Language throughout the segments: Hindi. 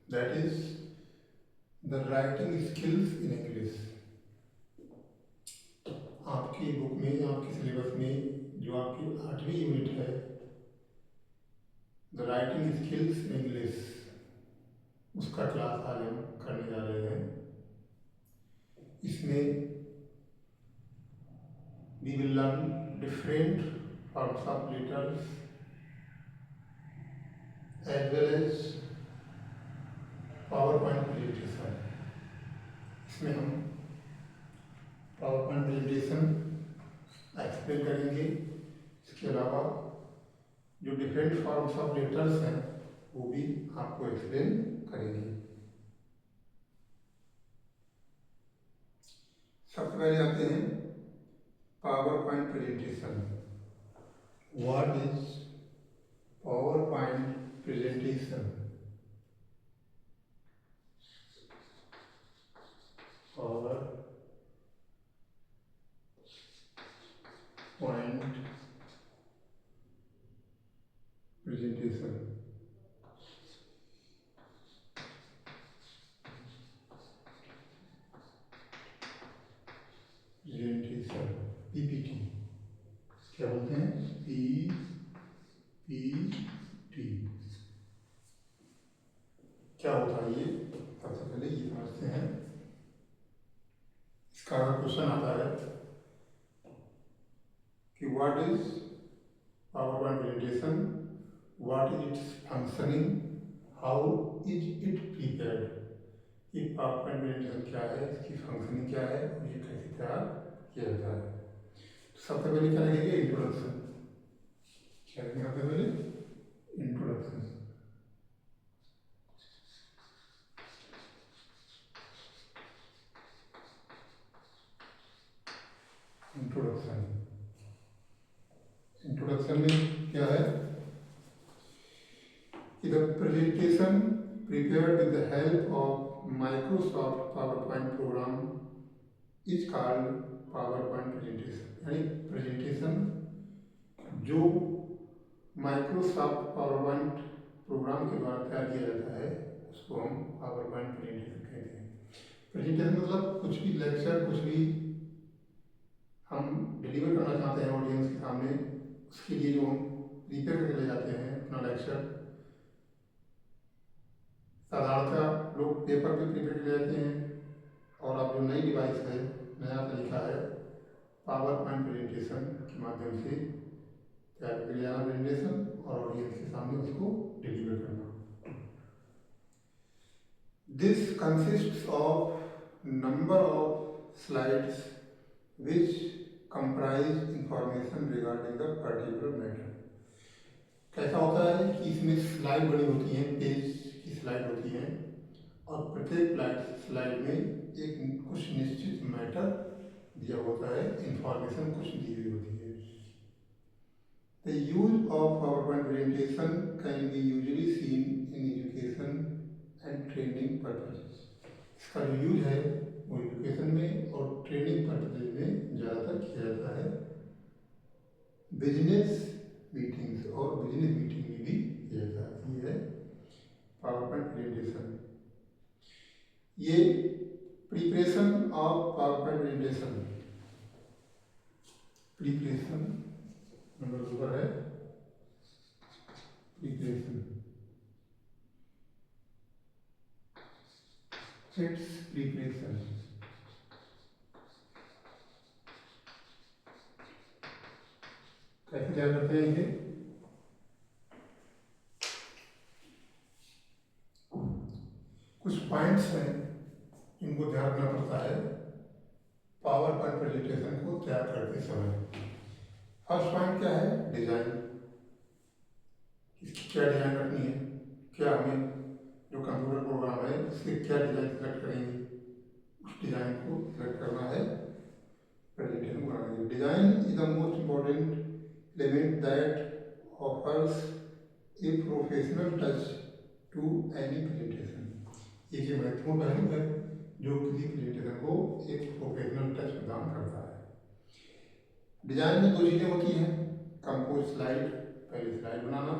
That is the writing skills in English. आपकी बुक में, आपके सिलेबस में जो आपकी 8वीं यूनिट है, the writing skills in English, उसका क्लास आज हम करने जा रहे हैं। इसमें we will learn different forms of letters as well as power point presentation. इसमें हम पावर पॉइंट प्रेजेंटेशन एक्सप्लेन करेंगे। इसके अलावा जो डिफरेंट फॉर्म्स ऑफ लेटर्स हैं वो भी आपको एक्सप्लेन करेंगे। सबसे पहले आते हैं power point presentation. What is power point presentation? Power point presentation. Presentation PPT क्या बोलते हैं? पीपीटी क्या होता है? ये सबसे पहले ये समझते हैं। इसका क्वेश्चन आता है कि what is power point presentation, what is it's functioning, how is it prepared. कि पावर पॉइंट प्रेजेंटेशन क्या है, इसकी फंक्शनिंग क्या है और ये कैसे तैयार किया जाता है। तो सबसे पहले क्या लिखेंगे? इंट्रोडक्शन। क्या लिखेंगे सबसे पहले? इंट्रोडक्शन। इंट्रोडक्शन। इंट्रोडक्शन में क्या है कि the presentation prepared with the help of Microsoft PowerPoint program is called PowerPoint presentation। यानी प्रेजेंटेशन जो माइक्रोसॉफ्ट पावरपॉइंट प्रोग्राम के द्वारा तैयार किया जाता है उसको हम पावरपॉइंट प्रेजेंटेशन कहते हैं। प्रेजेंटेशन मतलब कुछ भी लेक्चर, कुछ भी हम डिलीवर करना चाहते हैं ऑडियंस के सामने, उसके लिए जो हम प्रिपेयर करके ले जाते हैं अपना लेक्चर। साधारणतः लोग पेपर पे प्रिपेयर ले जाते हैं, और अब जो नई डिवाइस है, नया तरीका है, पावर पॉइंट प्रेजेंटेशन के माध्यम से तैयार करके ले जाना प्रेजेंटेशन और ऑडियंस के सामने उसको डिलीवर करना। This consists of number of slides which comprise information regarding the particular matter. कैसा होता है कि इसमें स्लाइड बड़ी होती हैं, पेज की स्लाइड होती हैं, और प्रत्येक स्लाइड में एक कुछ निश्चित मैटर दिया होता है, इंफॉर्मेशन कुछ दी हुई होती है। The use of PowerPoint presentation can be usually seen in education and training purposes. इसका जो यूज है वो एजुकेशन में और ट्रेनिंग पर्पसेस में ज़्यादातर किया जाता है। बिजनेस मीटिंग्स और बिजनेस मीटिंग में भी किया जाता है। ये है पावरपॉइंट प्रेजेंटेशन। ये preparation of PowerPoint presentation, preparation number 2 पर है प्रिपरेशन। It's preparation. कैसे तैयार करते हैं ये? कुछ पॉइंट्स हैं इनको ध्यान रखना पड़ता है पावर पॉइंट प्रेजेंटेशन को तैयार करते समय। फर्स्ट पॉइंट क्या है? डिजाइन। इसकी क्या डिजाइन रखनी है, क्या हमें जो कंप्यूटर प्रोग्राम है उसके क्या डिजाइन सेलेक्ट करेंगे, उस डिजाइन को सेलेक्ट करना है प्रेजेंटेशन बनाने के लिए। Design is the most important element that offers a professional touch to any presentation. एक ये महत्वपूर्ण पहलू है जो किसी प्रेजेंटेशन को एक प्रोफेशनल टच प्रदान करता है। डिजाइन में 2 चीज़ें होती हैं, कंपोज स्लाइड, पहले स्लाइड बनाना,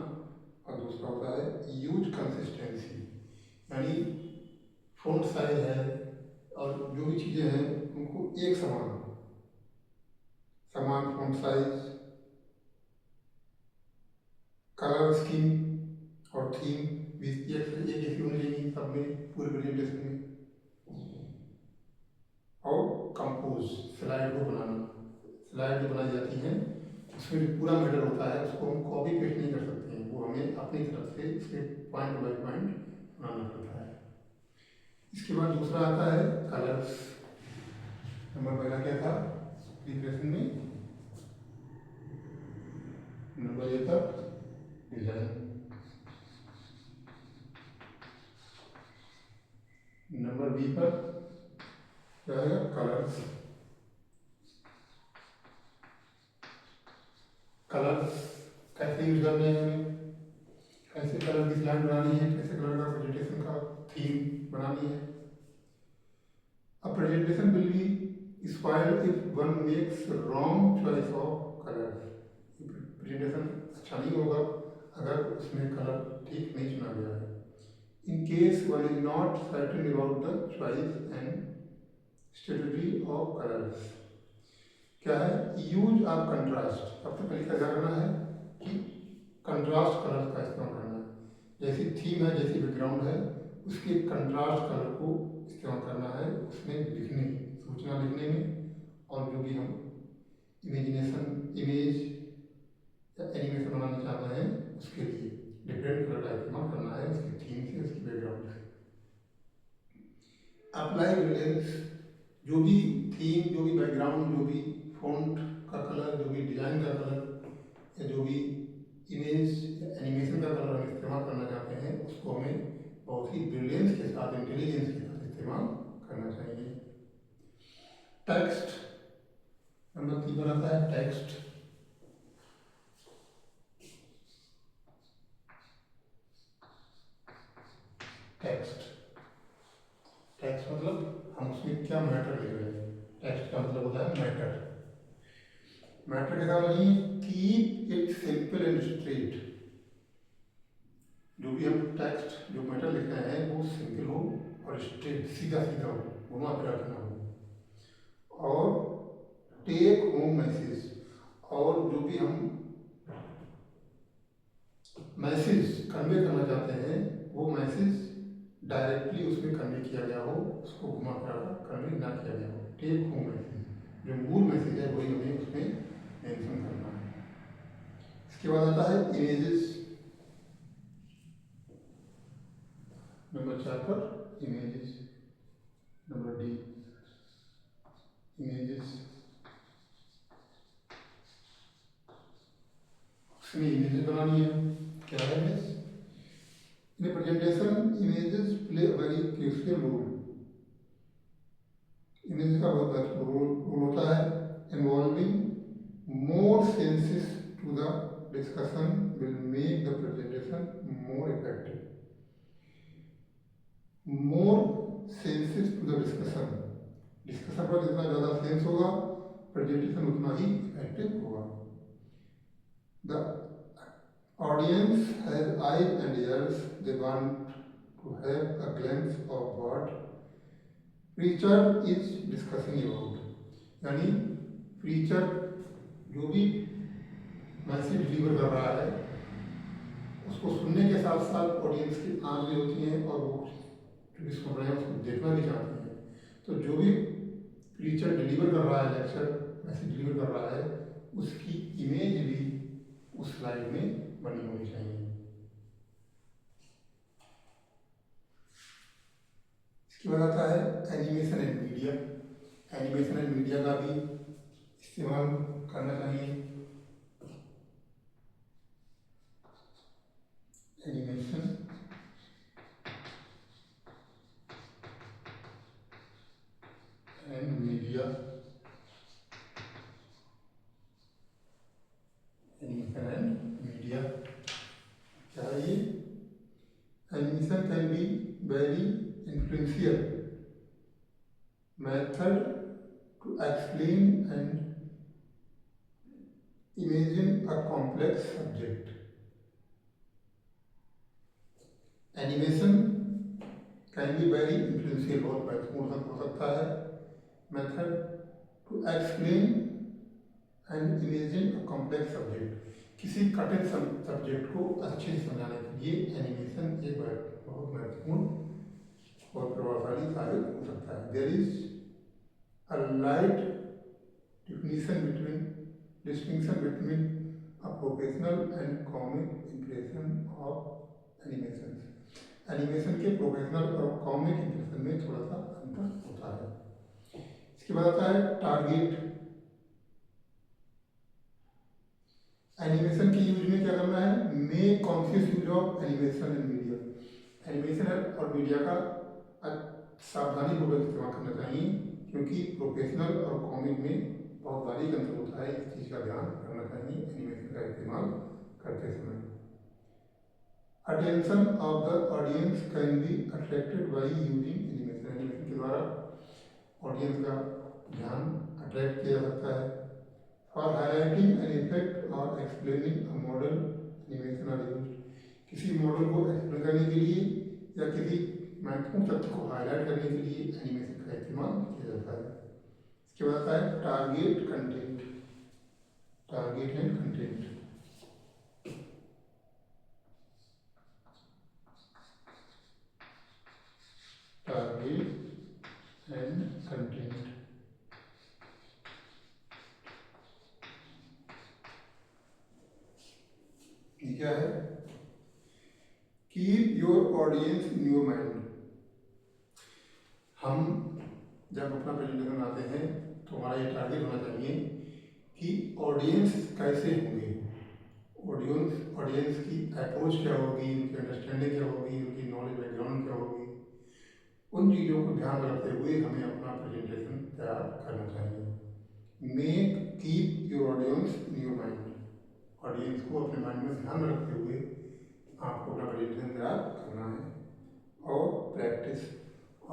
और दूसरा होता है यूज कंसिस्टेंसी, यानी फ़ॉन्ट साइज है और जो भी चीज़ें हैं उनको एक समान फ़ॉन्ट साइज, कलर स्कीम और थीम भी एक जैसी होनी चाहिए सब में, पूरे प्रेजेंटेशन में। और कंपोज स्लाइड को बनाना, स्लाइड जो बनाई जाती हैं उसमें जो पूरा मैटर होता है उसको हम कॉपी पेस्ट नहीं कर सकते हैं, वो हमें अपनी तरफ से इसके पॉइंट बाय पॉइंट बनाना पड़ता है। इसके बाद दूसरा आता है कलर्स। नंबर पहला क्या था प्रिपरेशन में, नंबर ए था डिजाइन, नंबर बी पर क्या है कलर्स। कलर्स कैसे यूज करने हैं हमें, कैसे कलर की स्लाइड बनानी है, कैसे कलर का प्रेजेंटेशन का थीम बनानी है। A presentation will be spoiled if one makes wrong choice of colors. Presentation अच्छा नहीं होगा अगर उसमें कलर ठीक नहीं चुना गया है। In case one is not certain about the choice and strategy of colors. क्या है यूज ऑफ कंट्रास्ट, सबसे पहले क्या करना है कि कंट्रास्ट कलर का इस्तेमाल करना है। जैसी थीम है, जैसी बैकग्राउंड है, उसके कंट्रास्ट कलर को इस्तेमाल करना है उसमें लिखने, सूचना लिखने में, और जो भी हम इमेज या एनिमेशन बनाना चाहते हैं उसके लिए डिफरेंट कलर का इस्तेमाल करना है उसकी थीम से, उसकी बैकग्राउंड से। अप्लाई ब्रिलियंस, जो भी थीम, जो भी बैकग्राउंड, जो भी फॉन्ट का कलर, जो भी डिजाइन का कलर या जो भी इमेज या एनिमेशन का कलर हम इस्तेमाल करना चाहते हैं उसको हमें बहुत ही ब्रिलियंस के साथ, इंटेलिजेंस के साथ इस्तेमाल करना चाहिए। टेक्स्ट, नंबर 3 पर आता है टेक्स्ट। टेक्स्ट टेक्स्ट मतलब हम उसमें क्या मैटर लिख रहे हैं। टेक्स्ट का मतलब होता है मैटर। मैटर के साथ नहीं, keep it simple and straight. जो भी हम टेक्स्ट जो मैटर लिख रहे हैं वो सिंपल हो और स्ट्रेट, सीधा सीधा हो, घुमा फिरा के ना हो। और टेक होम मैसेज, और जो भी हम मैसेज कन्वे करना चाहते हैं वो मैसेज डायरेक्टली उसमें कन्वे किया गया हो, उसको घुमा फिरा कर कन्वे ना किया गया हो। टेक होम मैसेज, जो मूल मैसेज है वही हमें उसमें मेंशन करना है। इसके बाद आता है इमेजेस। नंबर 4 पर इमेजेस, नंबर डी इमेजेस। उसमें इमेजेस बनानी है। क्या है image? In presentation images play a very crucial role. Image का बहुत महत्वपूर्ण रोल होता है। Involving more senses to the discussion will make the presentation more effective. More senses to the discussion, discussion पर जितना ज़्यादा सेंस होगा प्रेजेंटेशन उतना ही इफेक्टिव होगा। The audience has eyes and ears, they want to have a glimpse of what preacher is discussing about. यानी प्रीचर जो भी मैसेज डिलीवर कर रहा है उसको सुनने के साथ साथ ऑडियंस की आंख भी होती हैं और वो जो भी सुन रहे हैं उसको देखना भी चाहते हैं। तो जो भी प्रीचर डिलीवर कर रहा है, लेक्चर मैसेज डिलीवर कर रहा है, उसकी इमेज भी उस स्लाइड में बनी होनी चाहिए। इसके बाद आता है animation and media. Animation and media का भी इस्तेमाल करना चाहिए। Animation and media, animation and media क्या है ये? Animation can be very influential method to explain and imagine a complex subject. Animation can be very influential, बहुत महत्वपूर्ण हो सकता है। Method to explain and imagine a complex subject, किसी कठिन सब्जेक्ट को अच्छे से समझाने के लिए एनिमेशन एक बहुत महत्वपूर्ण और प्रभावशाली साबित हो सकता है। There is a light distinction between a professional and comic impression of animations. Animation के प्रोफेशनल और कॉमिक इंप्रेशन में थोड़ा सा अंतर होता है। इसके बाद आता है टारगेट। एनिमेशन के यूज में क्या करना है, make conscious use of animation in media. Animation और मीडिया का सावधानी पूर्वक इस्तेमाल करना चाहिए, क्योंकि प्रोफेशनल और कॉमिक में बहुत बारीक अंतर होता है। इस चीज़ का ध्यान रखना चाहिए एनिमेशन का इस्तेमाल करते समय। Attention of the audience can be attracted by using animation. Animation के द्वारा ऑडियंस का ध्यान अट्रैक्ट किया जा सकता है। फॉर हाईलाइटिंग एन इफेक्ट और explaining a model animation are used. किसी मॉडल को एक्सप्लेन करने के लिए या किसी महत्वपूर्ण तथ्य को हाईलाइट करने के लिए एनिमेशन का इस्तेमाल किया जाता है। इसके बाद आता है target content. Target and content. Target and content. ये क्या है, keep your audience in your mind. हम जब अपना प्रेजेंटेशन बनाते हैं तो हमारा ये टारगेट होना चाहिए कि ऑडियंस कैसे होंगे, ऑडियंस की अप्रोच क्या होगी, उनकी अंडरस्टैंडिंग क्या होगी, उनकी नॉलेज बैकग्राउंड क्या होगी, उन चीज़ों को ध्यान में रखते हुए हमें अपना प्रेजेंटेशन तैयार करना चाहिए। Make keep your audience in your mind. Audience को अपने माइंड में ध्यान में रखते हुए आपको अपना प्रेजेंटेशन तैयार करना है। और प्रैक्टिस,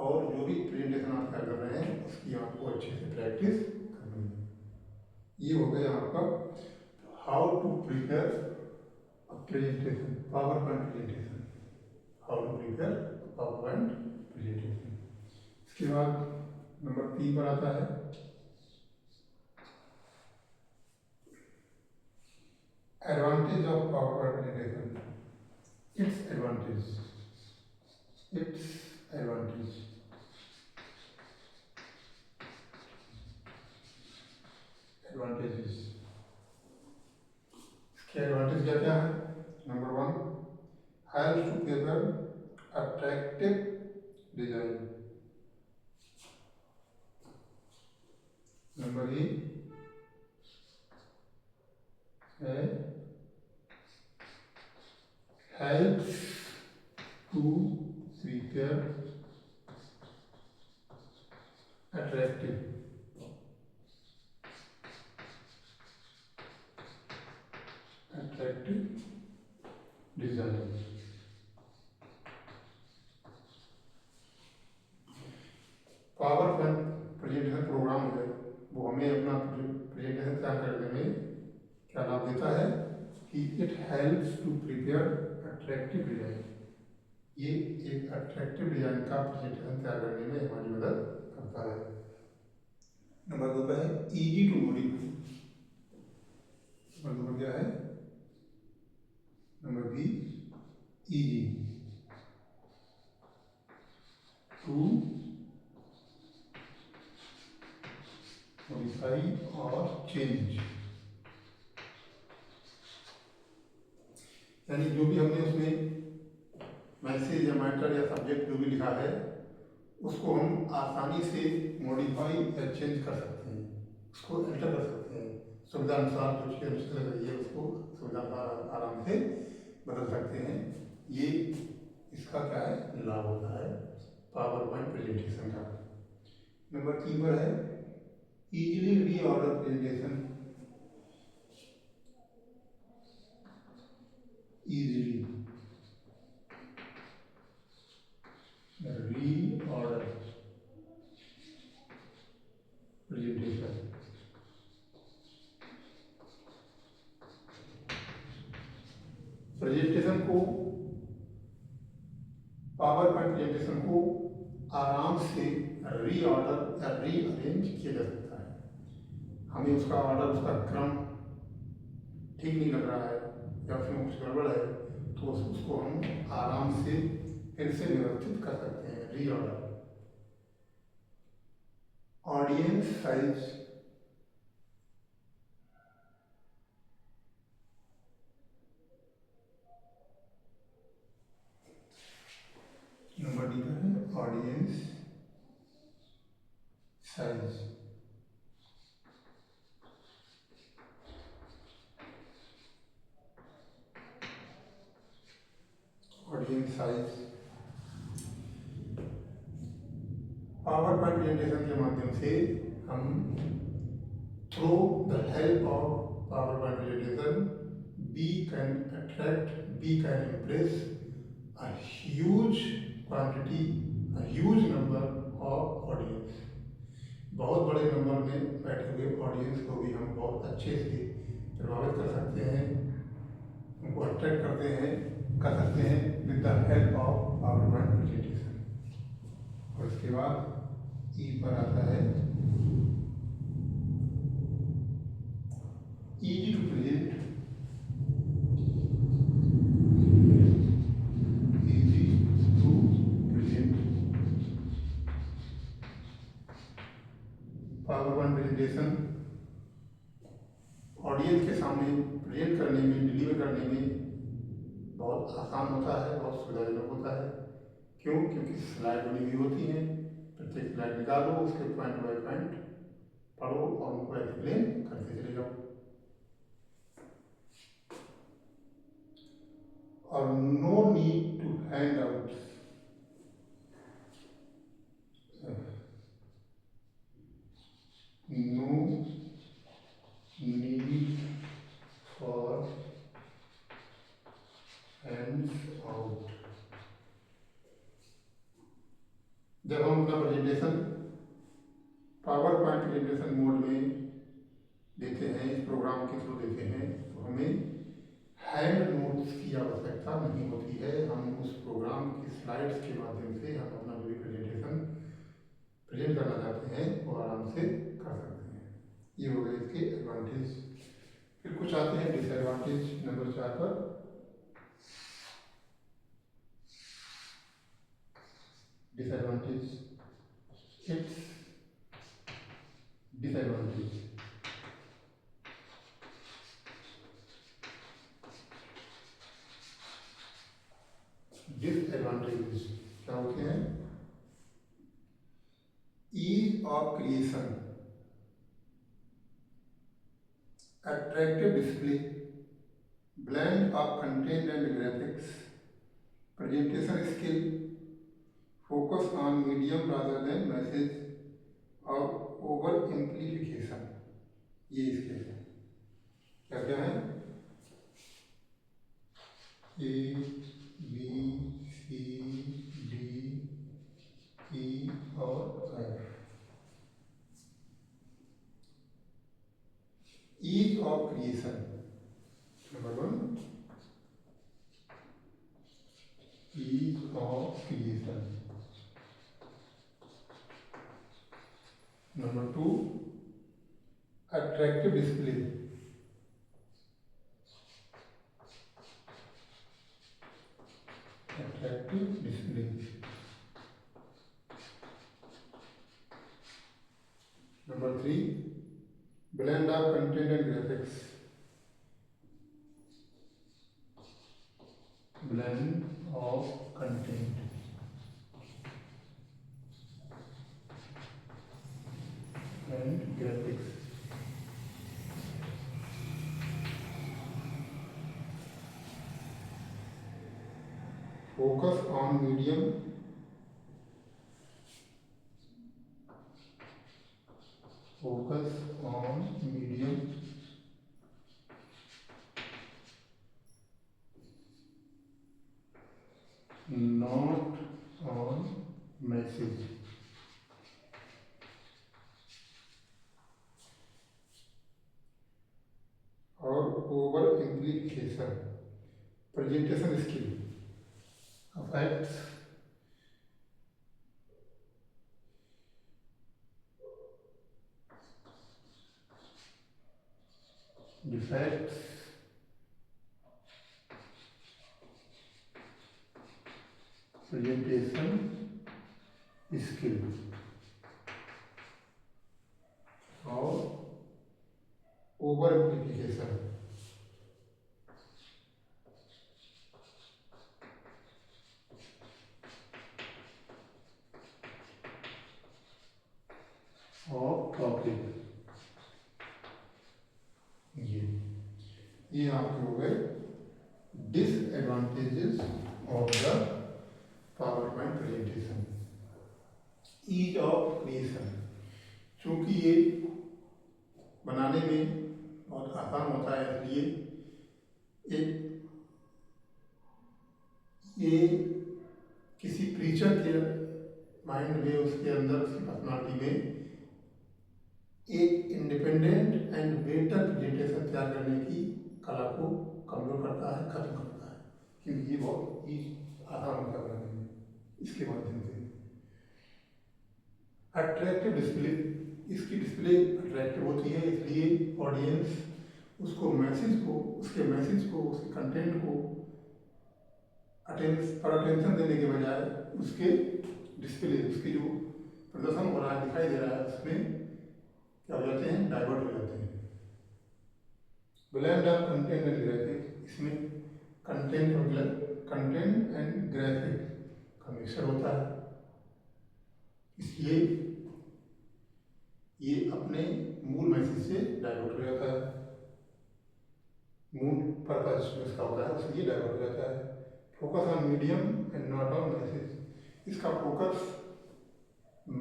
और जो भी प्रेजेंटेशन आप तैयार कर रहे हैं उसकी आपको अच्छे से प्रैक्टिस करनी है। ये हो गया आपका how to prepare a presentation, power point presentation. How to prepare power point presentation. इसके बाद नंबर 3 पर आता है advantage of power point presentation. It's advantage, it's advantage. Advantages, इसके एडवांटेज क्या क्या है। Number 1, help to prepare attractive design. Number 1 है helps to prepare attractive design। Power point presentation program है वो हमें अपना प्रेजेंटेशन तैयार करने में क्या लाभ देता है कि it helps to prepare attractive design. ये एक अट्रैक्टिव डिजाइन का प्रेजेंटेशन तैयार करने में हमारी मदद करता है। नंबर 2 पे है इजी टू मॉडिफाई। नंबर 2 क्या है, number B easy to modify और चेंज। यानी जो भी हमने उसमें मैसेज या मैटर या सब्जेक्ट जो भी लिखा है उसको हम आसानी से मॉडिफाई या चेंज कर सकते हैं, उसको एंटर कर सकते हैं। सुविधा अनुसार जो चीज़ मुश्किल लग रही है उसको सुविधा आराम से बदल सकते हैं। ये इसका क्या है, लाभ होता है पावर पॉइंट प्रेजेंटेशन का। नंबर 3 पर है easily reorder presentation. Easily reorder presentation. Presentation को पावर पॉइंट प्रेजेंटेशन को आराम से रीऑर्डर या रीअरेंज किया जा सकता है। हमें उसका ऑर्डर, उसका क्रम ठीक नहीं लग रहा है या उसमें कुछ गड़बड़ है तो उसको हम आराम से फिर से व्यवस्थित कर सकते हैं, reorder. Audience size number D का है, audience size. Audience size power point presentation के माध्यम से हम through the help of power point presentation we can attract, we can impress a huge quantity, a huge number of audience। बहुत बड़े नंबर में बैठे हुए ऑडियंस को भी हम बहुत अच्छे से प्रभावित कर सकते हैं, उनको अट्रैक्ट करते हैं, कर सकते हैं with the help of power point presentation. और इसके बाद ई पर आता है easy to present, easy to present। Power point presentation audience के सामने प्रेजेंट करने में, डिलीवर करने में बहुत आसान होता है, बहुत सुविधाजनक होता है। क्यों? क्योंकि स्लाइड बनी हुई होती हैं, प्रत्येक स्लाइड निकालो, उसके पॉइंट बाय पॉइंट पढ़ो और उनको एक्सप्लेन करते चले जाओ। और no need to hand out, no need for hands out. जब हम अपना presentation power point presentation mode में देते हैं, इस प्रोग्राम के थ्रू देते हैं, तो हमें हैंड नोट्स की आवश्यकता नहीं होती है। हम उस प्रोग्राम की स्लाइड्स के माध्यम से हम अपना जो भी प्रेजेंटेशन प्रेजेंट करना चाहते हैं वो आराम से कर सकते हैं। ये हो गए इसके एडवांटेज। फिर कुछ आते हैं डिसएडवांटेज नंबर 4 पर। Disadvantage, it's disadvantage. डिसएडवांटेजेस क्या होते हैं? Ease of creation, attractive display, blend of content and graphics, presentation skill, focus on medium rather than message, और over amplification। ये इसके क्या क्या है? A B C D E और F. Ease of creation number 1, ease of creation। Number 2, attractive display। Attractive display। Number 3, blend of content and graphics। Blend of content and graphics। Focus on medium not on message। और over amplification. Presentation skill affects defects presentation skill और ओवर एम्प्लीफिकेशन। ऑफ टॉपिक ये आपके हो गए disadvantages of the power point presentation. Ease of creation, चूंकि ये बनाने में बहुत आसान होता है, इसलिए एक ये किसी प्रीचर के माइंड में, उसके अंदर, उसकी पर्सनालिटी में एक इंडिपेंडेंट एंड बेटर प्रेजेंटेशन तैयार करने की कला को कमजोर करता है, खत्म करता है, क्योंकि ये बहुत ही आसान होता है बनाने में। इसके माध्यम से अट्रैक्टिव डिस्प्ले, इसकी डिस्प्ले अट्रैक्टिव होती है, इसलिए ऑडियंस उसको मैसेज को, उसके मैसेज को, उसके कंटेंट को अटेंशन देने के बजाय उसके डिस्प्ले, उसके जो प्रदर्शन हो रहा है, दिखाई दे रहा है, उसमें क्या हो जाते हैं, डाइवर्ट हो जाते हैं। Blend of content and graphic, इसमें कंटेंट एंड ग्राफिक का मिक्सचर होता है, इसलिए ये अपने मूल मैसेज से डाइवर्ट हो जाता है, मूल पर्पस जो इसका होता है उससे ये डाइवर्ट हो जाता है। Focus on medium and not on message, इसका फोकस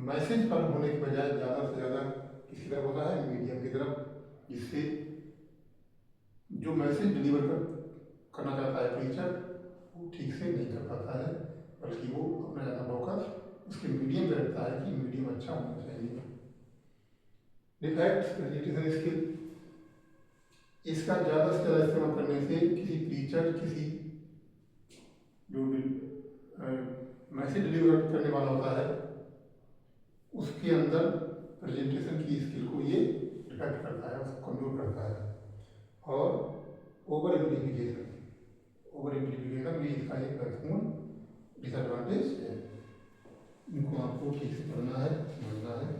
मैसेज पर होने के बजाय ज़्यादा से ज़्यादा किसी तरफ होता है, मीडियम की तरफ, जिससे जो मैसेज डिलीवर करना चाहता है प्रीचर वो ठीक से नहीं कर पाता है, बल्कि वो अपना ज़्यादा फोकस उसके मीडियम पे रखता है कि मीडियम अच्छा होना चाहिए। डिफेक्ट्स प्रेजेंटेशन स्किल, इसका ज़्यादा से ज़्यादा इस्तेमाल करने से किसी प्रीचर, किसी जो मैसेज डिलीवर करने वाला होता है, उसके अंदर प्रेजेंटेशन की स्किल को ये डिफेक्ट करता है, उसको कमजोर करता है। और ओवर एम्प्लीफिकेशन, भी इसका एक महत्वपूर्ण डिसएडवांटेज है। इनको आपको ठीक से पढ़ना है, समझना है।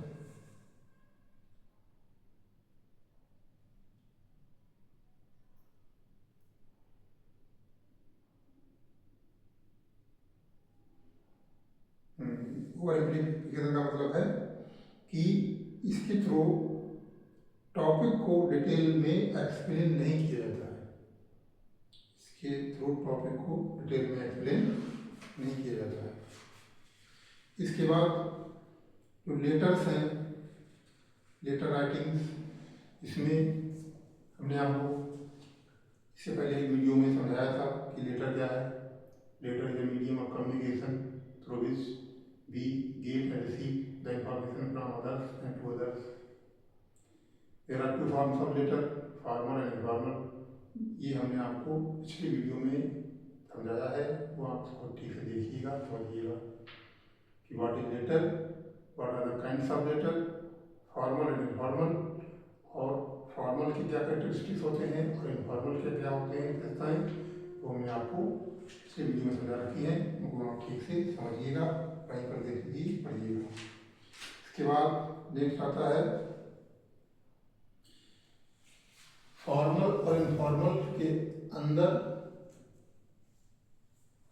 ओवर एम्प्लीफिकेशन का मतलब है कि इसके थ्रू टॉपिक को डिटेल में एक्सप्लेन नहीं किया जाता है, इसके थ्रू टॉपिक को डिटेल में एक्सप्लेन नहीं किया जाता है। इसके बाद जो लेटर्स हैं, लेटर राइटिंग्स, इसमें हमने आपको इससे पहले एक वीडियो में समझाया था कि लेटर क्या है। Letter is a medium of communication through which we get and receive the information from others and to others. There are two forms of letter, formal and informal. ये हमने आपको पिछली वीडियो में समझाया है, वो आप उसको ठीक से देखिएगा, समझिएगा कि what is letter, what are the kinds of letter, formal and informal, और फॉर्मल की क्या कैरेक्टरिस्टिक्स होते हैं और इनफॉर्मल के क्या होते हैं विशेषताएं, वो हमने आपको पिछले वीडियो में समझा रखी है, उनको आप ठीक से समझिएगा, वहीं पर देख लीजिए, पढ़िएगा। इसके बाद नेक्स्ट आता है फॉर्मल और इनफॉर्मल के अंदर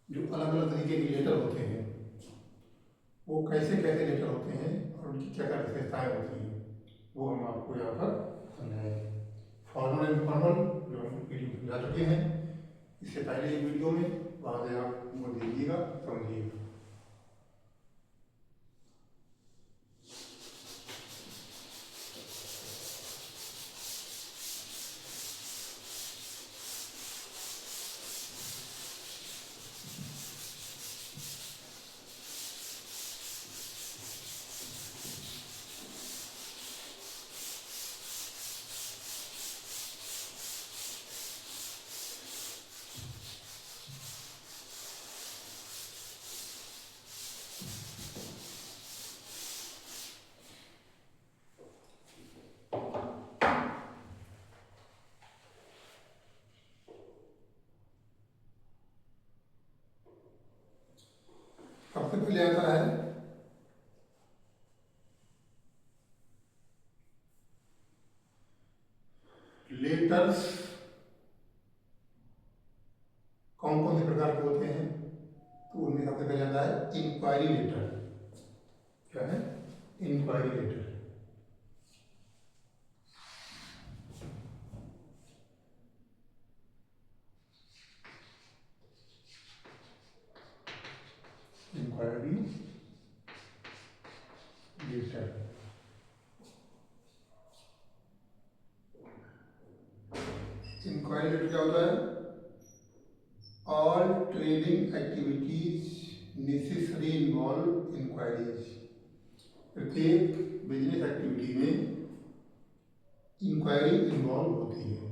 जो अलग अलग तरीके के लेटर होते हैं, वो कैसे कैसे लेटर होते हैं और उनकी क्या क्या विशेषताएं होती हैं, वो हम आपको यहाँ पर समझाएंगे। फॉर्मल एंड इनफॉर्मल जो हम वीडियो में समझा चुके हैं इससे पहले एक वीडियो में, वहाँ से आप वो देखिएगा, समझिएगा। सबसे पहले आंसर है लेटर्स कौन कौन से प्रकार के होते हैं, तो उनमें सबसे पहले आता है इंक्वायरी लेटर। क्या है? Enquiry letter. Inquiry letter. Inquiry letter क्या होता है? All trading activities necessary involve enquiries. प्रत्येक बिजनेस एक्टिविटी में इंक्वायरी इन्वॉल्व होती है।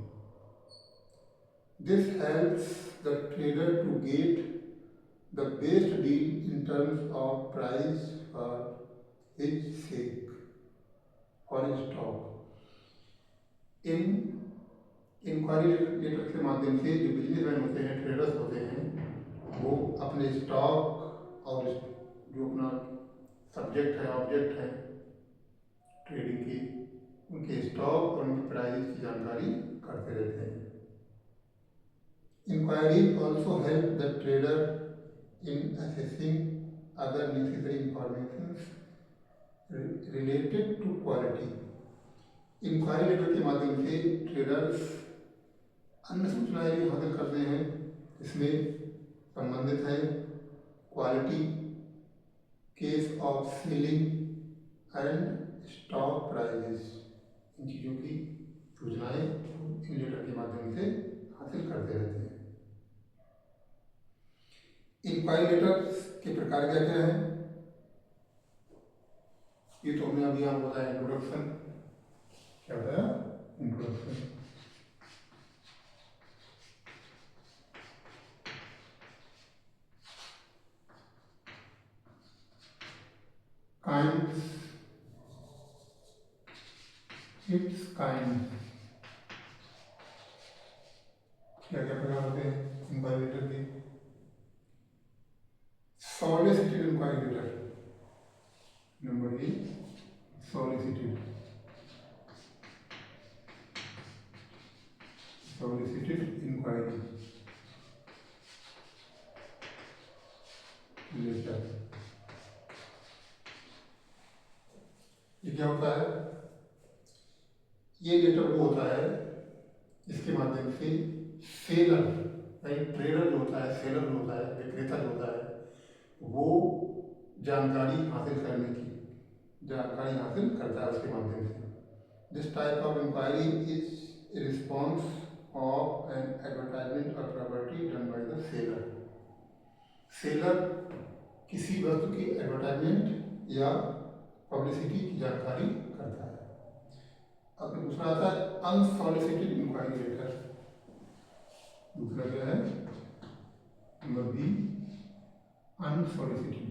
This helps the trader to get the best deal in terms of price for his sake और स्टॉक। इन इंक्वायरी लेटर के माध्यम से जो बिजनेसमैन होते हैं, ट्रेडर्स होते हैं, वो अपने स्टॉक और जो अपना सब्जेक्ट है, ऑब्जेक्ट है ट्रेडिंग की, उनके स्टॉक और उनकी प्राइस की जानकारी करते रहते हैं। Inquiry also help the trader in assessing other necessary information related to quality। Inquiry letter के माध्यम से ट्रेडर्स अन्य सूचनाएं भी हासिल करते हैं, इसमें संबंधित है quality, case of selling and stock prices. इन चीज़ों की सूचनाएं इन लेटर के माध्यम से हासिल करते रहते हैं। इंक्वायरी लेटर्स के प्रकार क्या क्या हैं, ये तो हमने अभी आपको बताया इंट्रोडक्शन। क्या बताया? इंट्रोडक्शन। Kinds, it's kind. क्या क्या प्रकार होते हैं इंक्वायरी लेटर के? Solicited inquiry letter. Number A, solicited. Solicited inquiry letter. ये क्या होता है? ये लेटर वो होता है इसके माध्यम से सेलर यानी ट्रेडर जो होता है, सेलर जो होता है, विक्रेता जो होता है, वो जानकारी हासिल करने की जानकारी हासिल करता है उसके माध्यम से। This type of inquiry is response of an advertisement और property done by the seller. Seller किसी वस्तु की एडवर्टाइजमेंट या पब्लिसिटी की जानकारी करता है। अब दूसरा आता है अनसॉलिसिटेड इंक्वायरी लेटर। दूसरा क्या है? Number B, unsolicited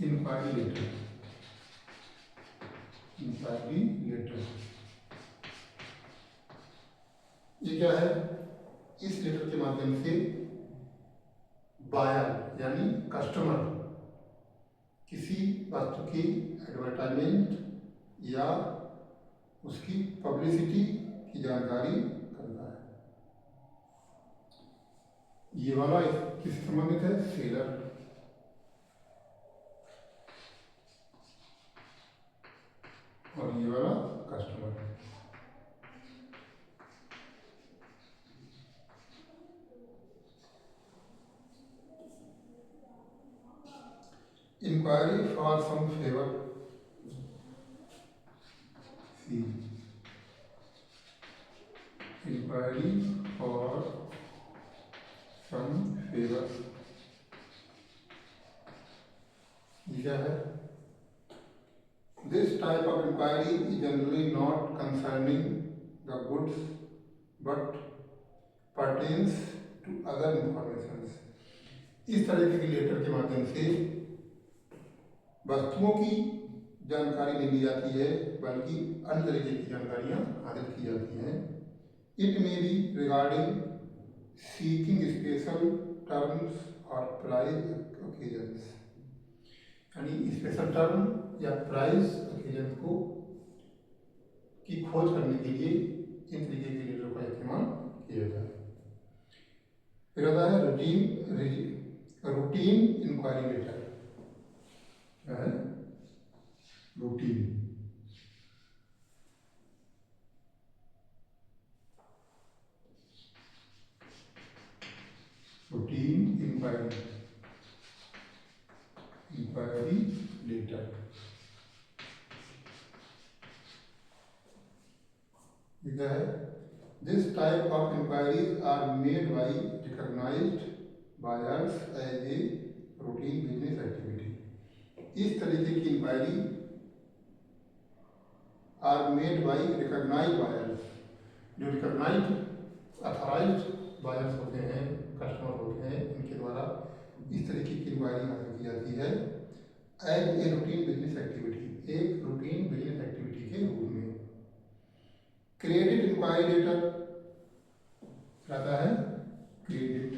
inquiry letter. Inquiry letter ये क्या है? इस लेटर के माध्यम से बायर यानी कस्टमर किसी वस्तु की एडवर्टाइजमेंट या उसकी पब्लिसिटी की जानकारी करता है। ये वाला किससे संबंधित है? सेलर। और ये वाला customer. Inquiry for some favour. C, inquiry for some favour. ये क्या है? This type of inquiry is generally not concerning the goods but pertains to other informations। इस तरह के लेटर के माध्यम से वस्तुओं की जानकारी नहीं ली जाती है, बल्कि अन्य तरीके की जानकारियां हासिल की जाती हैं। It may be regarding seeking special terms or price occasions, यानी स्पेशल टर्म या प्राइस ओकेजन को की खोज करने के लिए इन तरीके के लेटर का इस्तेमाल किया जाता है। फिर आता है रूटीन इंक्वायरी लेटर। क्या है? Routine inquiry letter. क्या है? This type of inquiries are made by recognized buyers as a routine business activity. इस तरीके की inquiry are made by recognised buyers, जो रिकॉग्नाइज्ड अथॉराइज्ड बायर्स होते हैं, कस्टमर होते हैं, उनके द्वारा इस तरीके की इंक्वायरी हासिल की जाती है as a routine business activity, एक रूटीन बिजनेस एक्टिविटी के रूप में। क्रेडिट इंक्वायरी लेटर आता है क्रेडिट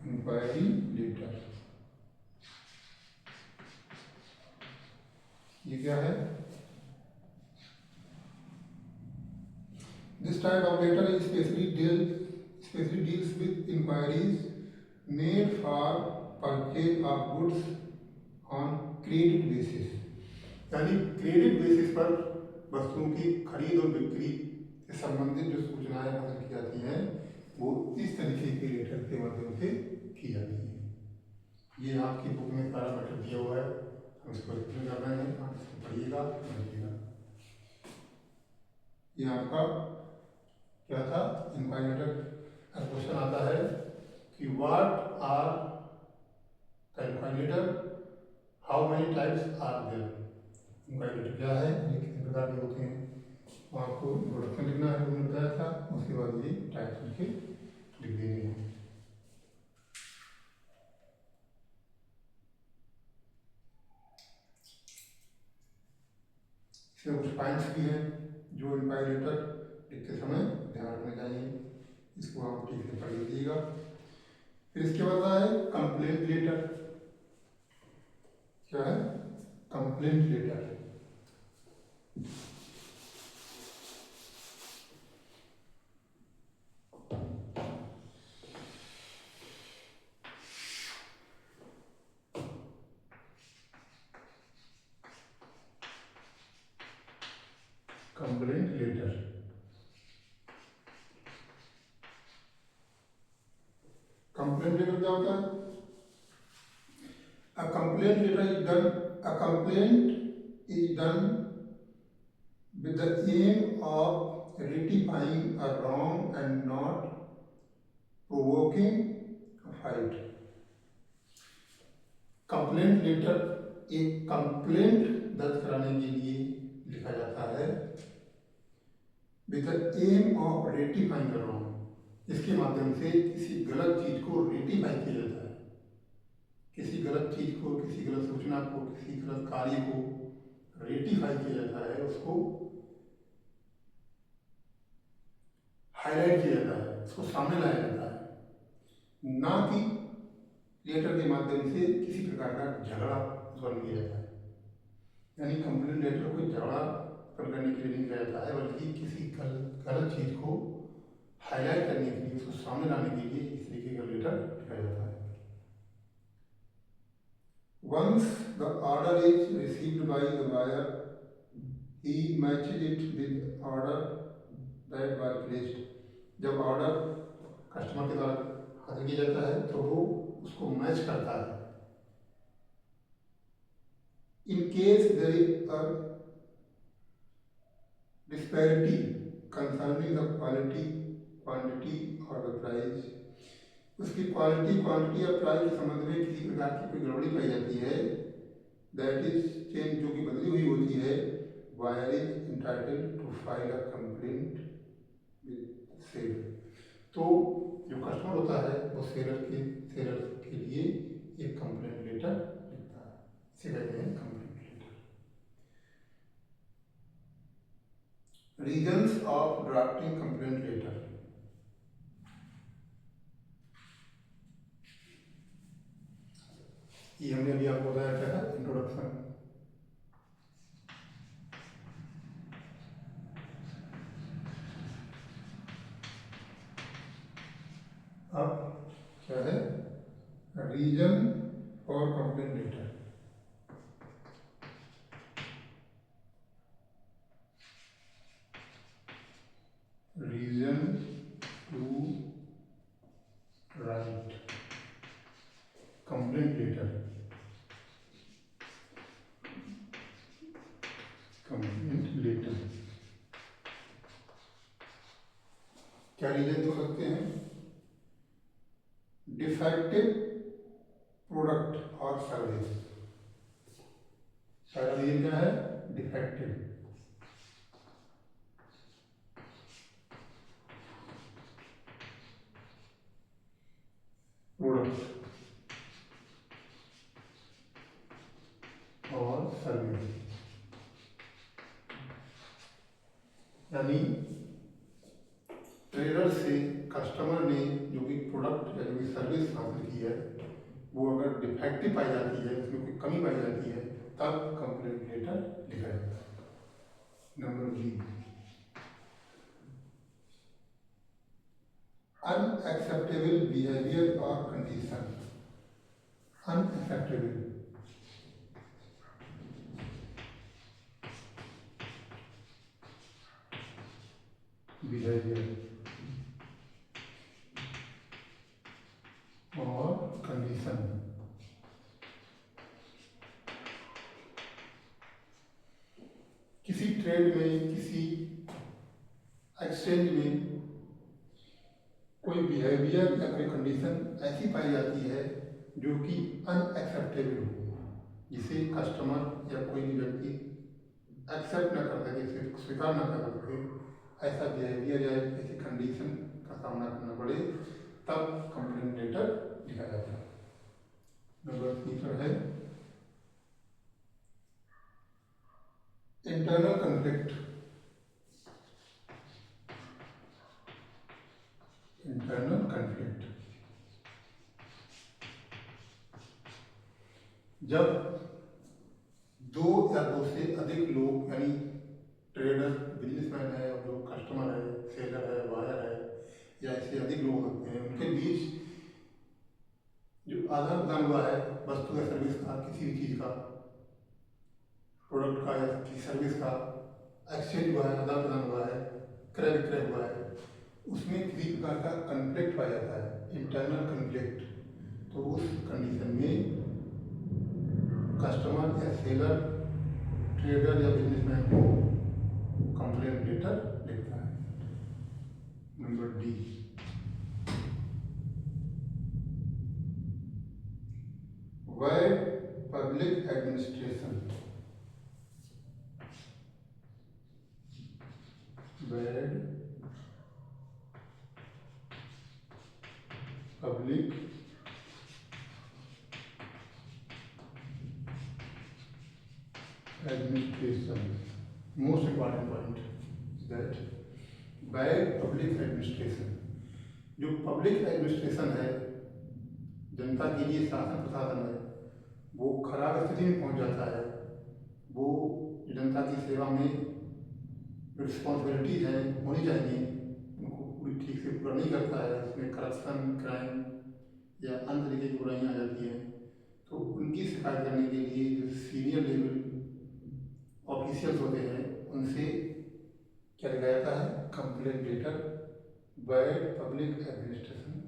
इंक्वायरी लेटर। ये क्या है? This type of letter especially deals with inquiries made for purchase of goods on credit basis, यानी क्रेडिट बेसिस पर वस्तुओं की खरीद और बिक्री से संबंधित जो सूचनाएं हासिल की जाती हैं वो इस तरीके के लेटर के माध्यम से की जाती है। ये आपकी बुक में सारा मैटर दिया हुआ है, हम इसको एक्सप्लेन कर रहे हैं, आप इसको पढ़िएगा समझिएगा। ये आपका क्या था? इंक्वायरी लेटर का क्वेश्चन आता है कि what are the inquiry letter, how many types are there. Inquiry letter क्या है, ये कितने प्रकार के होते हैं, तो आपको इंट्रोडक्शन लिखना है, वो बताया था, उसके बाद ये टाइप्स लिख देने हैं। इसमें कुछ पॉइंट्स भी हैं जो इंक्वायरी लेटर लिखते समय ध्यान रखना चाहिए, इसको आप ठीक से पढ़ लीजिएगा। फिर इसके बाद है कंप्लेंट लेटर। क्या है? Complaint letter. Complaint letter complaint letter क्या होता है? A complaint letter is done. A complaint is done with the aim of rectifying a wrong and not provoking a fight. Complaint letter एक कंप्लेंट दर्ज कराने के लिए लिखा जाता है with the aim of rectifying a wrong, इसके माध्यम से किसी गलत चीज को रेटिफाई किया जाता है, किसी गलत चीज को, किसी गलत सूचना को, किसी गलत कार्य को रेटिफाई किया जाता है, उसको हाईलाइट किया जाता है, उसको सामने लाया जाता है, ना कि लेटर के माध्यम से किसी प्रकार का झगड़ा उत्पन्न किया जाता है। यानी कंप्लेंट लेटर को झगड़ा उत्पन्न करने के लिए नहीं किया जाता है, बल्कि किसी गलत चीज को हाईलाइट करने के लिए, उसको सामने लाने के लिए इस तरीके का लेटर लिखा जाता है। Once the order is received by the buyer, he matches it with order that was placed. जब ऑर्डर कस्टमर के द्वारा हासिल किया जाता है तो वो उसको मैच करता है। In case there is a disparity concerning the quality, quantity or the price, उसकी क्वालिटी, क्वांटिटी और प्राइस के संबंध में किसी प्रकार की कोई गड़बड़ी पाई जाती है, दैट इज चेंज, जो कि बदली हुई होती है, buyer is entitled to file a complaint with seller. तो जो कस्टमर होता है वो सेलर के लिए एक कंप्लेंट लेटर लिखता है, इसे कहते हैं complaint letter. Reasons of drafting complaint letter. ये हमने अभी आपको बताया क्या था, इंट्रोडक्शन। अब क्या है, reason for complaint letter. Reason to write complaint letter. Complaint letter क्या रीजन हो सकते हैं? डिफेक्टिव प्रोडक्ट और सर्विस। पहला रीजन क्या है? डिफेक्टिव प्रोडक्ट और सर्विस, यानी ट्रेडर से कस्टमर ने जो भी प्रोडक्ट या जो भी सर्विस हासिल की है वो अगर डिफेक्टिव पाई जाती है, उसमें कोई कमी पाई जाती है, तब कंप्लेंट लेटर लिखा जाता है। नंबर बी, अनएक्सेप्टेबल बिहेवियर और कंडीशन। अनएक्सेप्टेबल बिहेवियर और कंडीशन। किसी ट्रेड में, किसी एक्सचेंज में कोई बिहेवियर या कोई कंडीशन ऐसी पाई जाती है जो कि अनएक्सेप्टेबल हो, जिसे कस्टमर या कोई भी व्यक्ति एक्सेप्ट न कर सके, स्वीकार न कर सके, ऐसा बिहेवियर या ऐसी कंडीशन का सामना करना पड़े, तब कंप्लेंट लेटर लिखा जाता है। नंबर 3 पर है इंटरनल कन्फ्लिक्ट। इंटरनल कन्फ्लिक्ट जब दो या दो से अधिक लोग, यानी ट्रेडर, बिजनेसमैन है और जो कस्टमर है, सेलर है, बायर है, या ऐसे अधिक लोग होते हैं, उनके बीच जो आदान प्रदान हुआ है वस्तु या सर्विस का, किसी भी चीज़ का, प्रोडक्ट का या किसी सर्विस का एक्सचेंज हुआ है, आदान प्रदान हुआ है, क्रय विक्रय हुआ है, उसमें किसी प्रकार का कन्फ्लिक्ट पाया जाता है, इंटरनल कन्फ्लिक्ट, तो उस कंडीशन में कस्टमर या सेलर, ट्रेडर या बिजनेसमैन को कंप्लेंट लेटर लिखता है। Number D, bad public administration. Bad public administration. Most important point that bad public administration, जो पब्लिक एडमिनिस्ट्रेशन है, जनता के लिए शासन प्रशासन है, वो खराब स्थिति में पहुंच जाता है। वो जनता की सेवा में जो रिस्पॉन्सिबिलिटीज हैं होनी चाहिए उनको पूरी ठीक से पूरा नहीं करता है, उसमें करप्शन, क्राइम या अन्य तरीके की बुराइयाँ आ जाती हैं, तो उनकी शिकायत करने के लिए जो सीनियर लेवल ऑफिशियल्स होते हैं उनसे क्या लिखा जाता है? Complaint letter. Bad public administration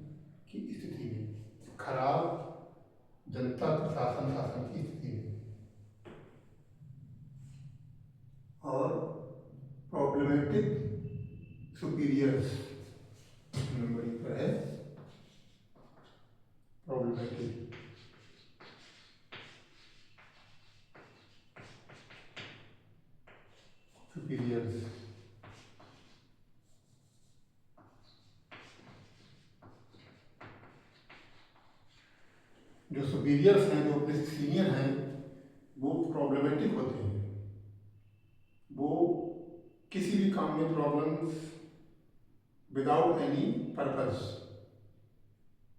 की स्थिति में, खराब जनता प्रशासन शासन की स्थिति में, और प्रॉब्लमेटिक सुपीरियर्स। नंबर पर है प्रॉब्लमेटिक सुपीरियर्स। जो सुपीरियर्स हैं, जो अपने सीनियर हैं, वो प्रॉब्लमेटिक होते हैं, वो किसी भी काम में प्रॉब्लम्स विदाउट एनी पर्पस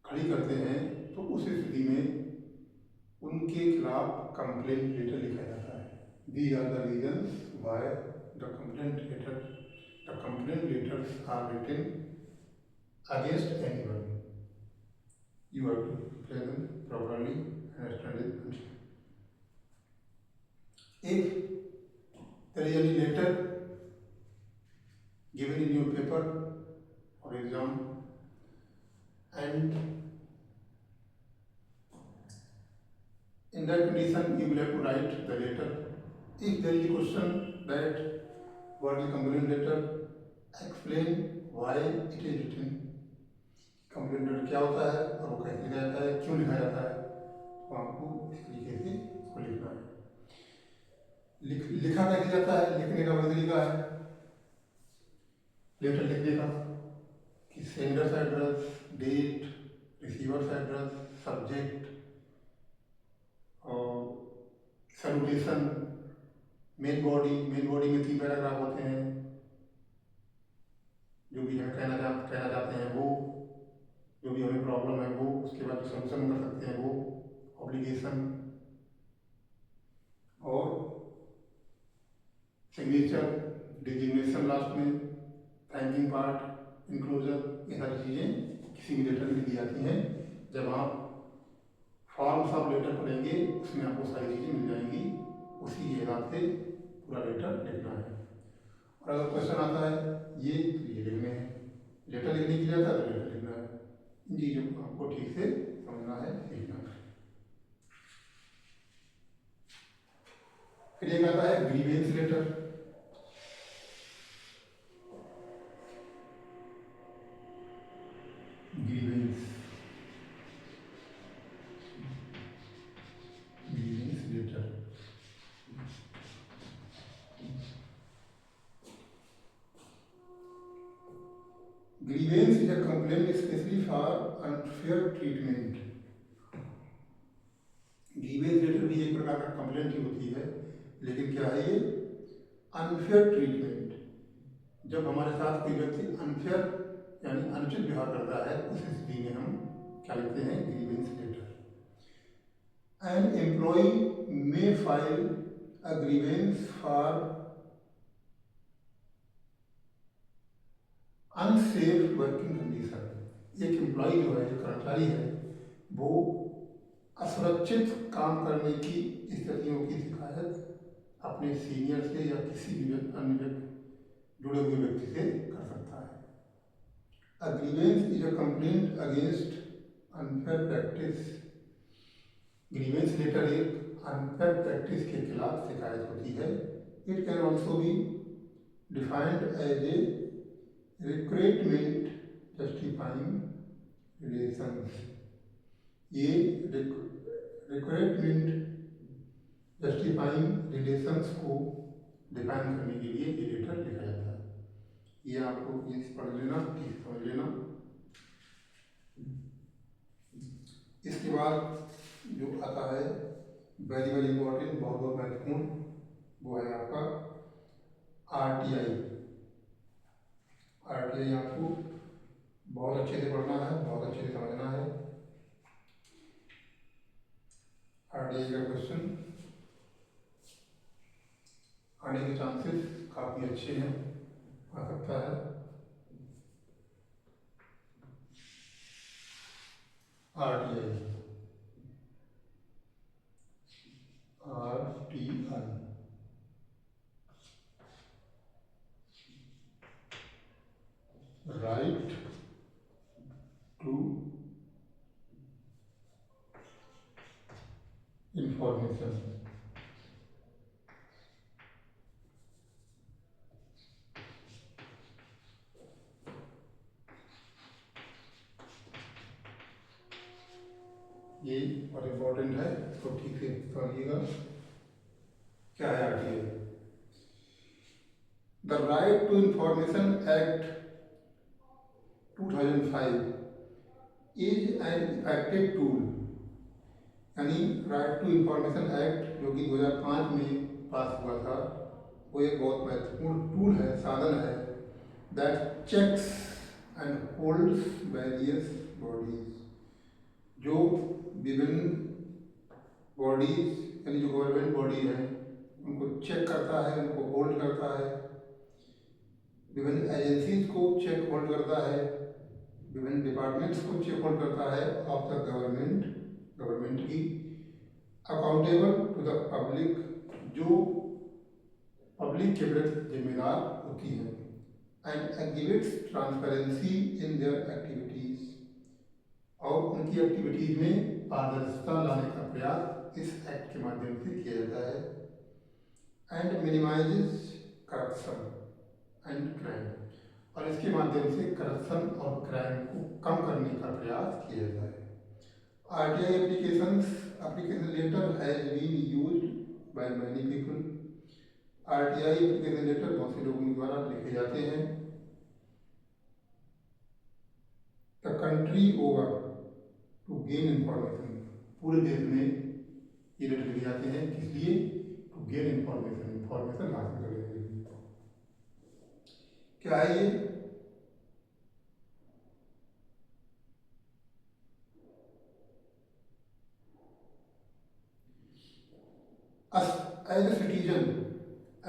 खड़ी करते हैं, तो उस स्थिति में उनके खिलाफ कंप्लेंट लेटर लिखा जाता है। These are the reasons why the complaint letters are written against anyone. You have to play them properly and understand it. If there is any letter given in your paper or exam, and in that condition you will have to write the letter. If there is a question that what is complaint letter, explain why it is written. Complaint letter क्या होता है और वो कैसे लिखा जाता है, क्यों लिखा जाता है, तो आपको इस तरीके से उसको लिखना है। लिखा कैसे जाता है, लिखने का वही तरीका है लेटर लिखने का कि sender's address, date, receiver's address, subject और सैल्यूटेशन, मेन बॉडी में 3 पैराग्राफ होते हैं, जो भी हमें कहना चाहते हैं वो, जो भी हमें प्रॉब्लम है वो, उसके बाद जो सॉल्यूशन कर सकते हैं वो, ऑब्लिगेशन और सिग्नेचर, डिजिग्नेशन लास्ट में, थैंकिंग पार्ट, इनक्लोजर, ये सारी चीज़ें किसी भी लेटर में दी जाती हैं। जब आप फॉर्म्स ऑफ लेटर पढ़ेंगे उसमें आपको सारी चीज़ें मिल जाएंगी, उसी के हिसाब से पूरा लेटर लिखना है। और अगर क्वेश्चन आता है ये तो ये लिखने हैं, लेटर लिखने के लिए आता है तो लेटर लिखना है। इन चीज़ों को आपको ठीक से समझना है, लिखना है। फिर एक आता है grievance letter. Grievance letter Grievance is a complaint especially for unfair treatment. Grievance letter भी एक प्रकार का कंप्लेंट ही होती है, लेकिन क्या है ये, अनफेयर ट्रीटमेंट। जब हमारे साथ कोई व्यक्ति अनफेयर यानी अनुचित व्यवहार करता है, उस स्थिति में हम क्या लिखते हैं, grievance letter. An employee may file a grievance for unsafe working condition. एक एम्प्लॉय जो है, जो कर्मचारी है, वो असुरक्षित काम करने की स्थितियों की शिकायत अपने सीनियर से या किसी भी अन्य जुड़े हुए व्यक्ति से कर सकता है। A grievance is a complaint against unfair practice. Grievance letter एक अनफेयर प्रैक्टिस के खिलाफ शिकायत होती है। It can also be defined as a recruitment justifying relations. ये रिक्रूटमेंट जस्टिफाइंग रिलेशंस को डिफाइन करने के लिए ये लेटर लिखा जाता है। ये आपको ये पढ़ लेना, ठीक समझ लेना। इसके बाद जो आता है वेरी वेरी इंपॉर्टेंट, बहुत बहुत महत्वपूर्ण, वो है आपका RTI। RTI आपको बहुत अच्छे से पढ़ना है, बहुत अच्छे से समझना है। RTI का क्वेश्चन आने के चांसेस काफ़ी अच्छे हैं, आ सकता है। RTI right to information. ये और इम्पोर्टेंट है, इसको ठीक से समझिएगा। क्या है RTI? The right to information act 2005 is an effective tool यानी राइट टू इंफॉर्मेशन एक्ट जो कि 2005 में पास हुआ था, वो एक बहुत महत्वपूर्ण टूल है, साधन है, that checks and holds various bodies, जो विभिन्न बॉडीज यानी जो गवर्नमेंट बॉडी है उनको चेक करता है, उनको होल्ड करता है, विभिन्न एजेंसीज को चेक होल्ड करता है, विभिन्न डिपार्टमेंट्स को चेक होल्ड करता है ऑफ द गवर्नमेंट की, अकाउंटेबल टू द पब्लिक, जो पब्लिक के प्रति जिम्मेदार होती है, and exhibits transparency in their activities, और उनकी एक्टिविटीज में पारदर्शिता लाने का प्रयास इस एक्ट के माध्यम से किया जाता है, and minimises corruption and crime, और इसके माध्यम से करप्शन और क्राइम को कम करने का प्रयास किया जाता है। RTI application letter has been used by many people. RTI application letter बहुत से लोगों द्वारा लिखे जाते हैं। The country over to gain information, पूरे देश में ये लेटर लिखे जाते हैं, किस लिए? To gain information, इंफॉर्मेशन हासिल करने के लिए। क्या है ये?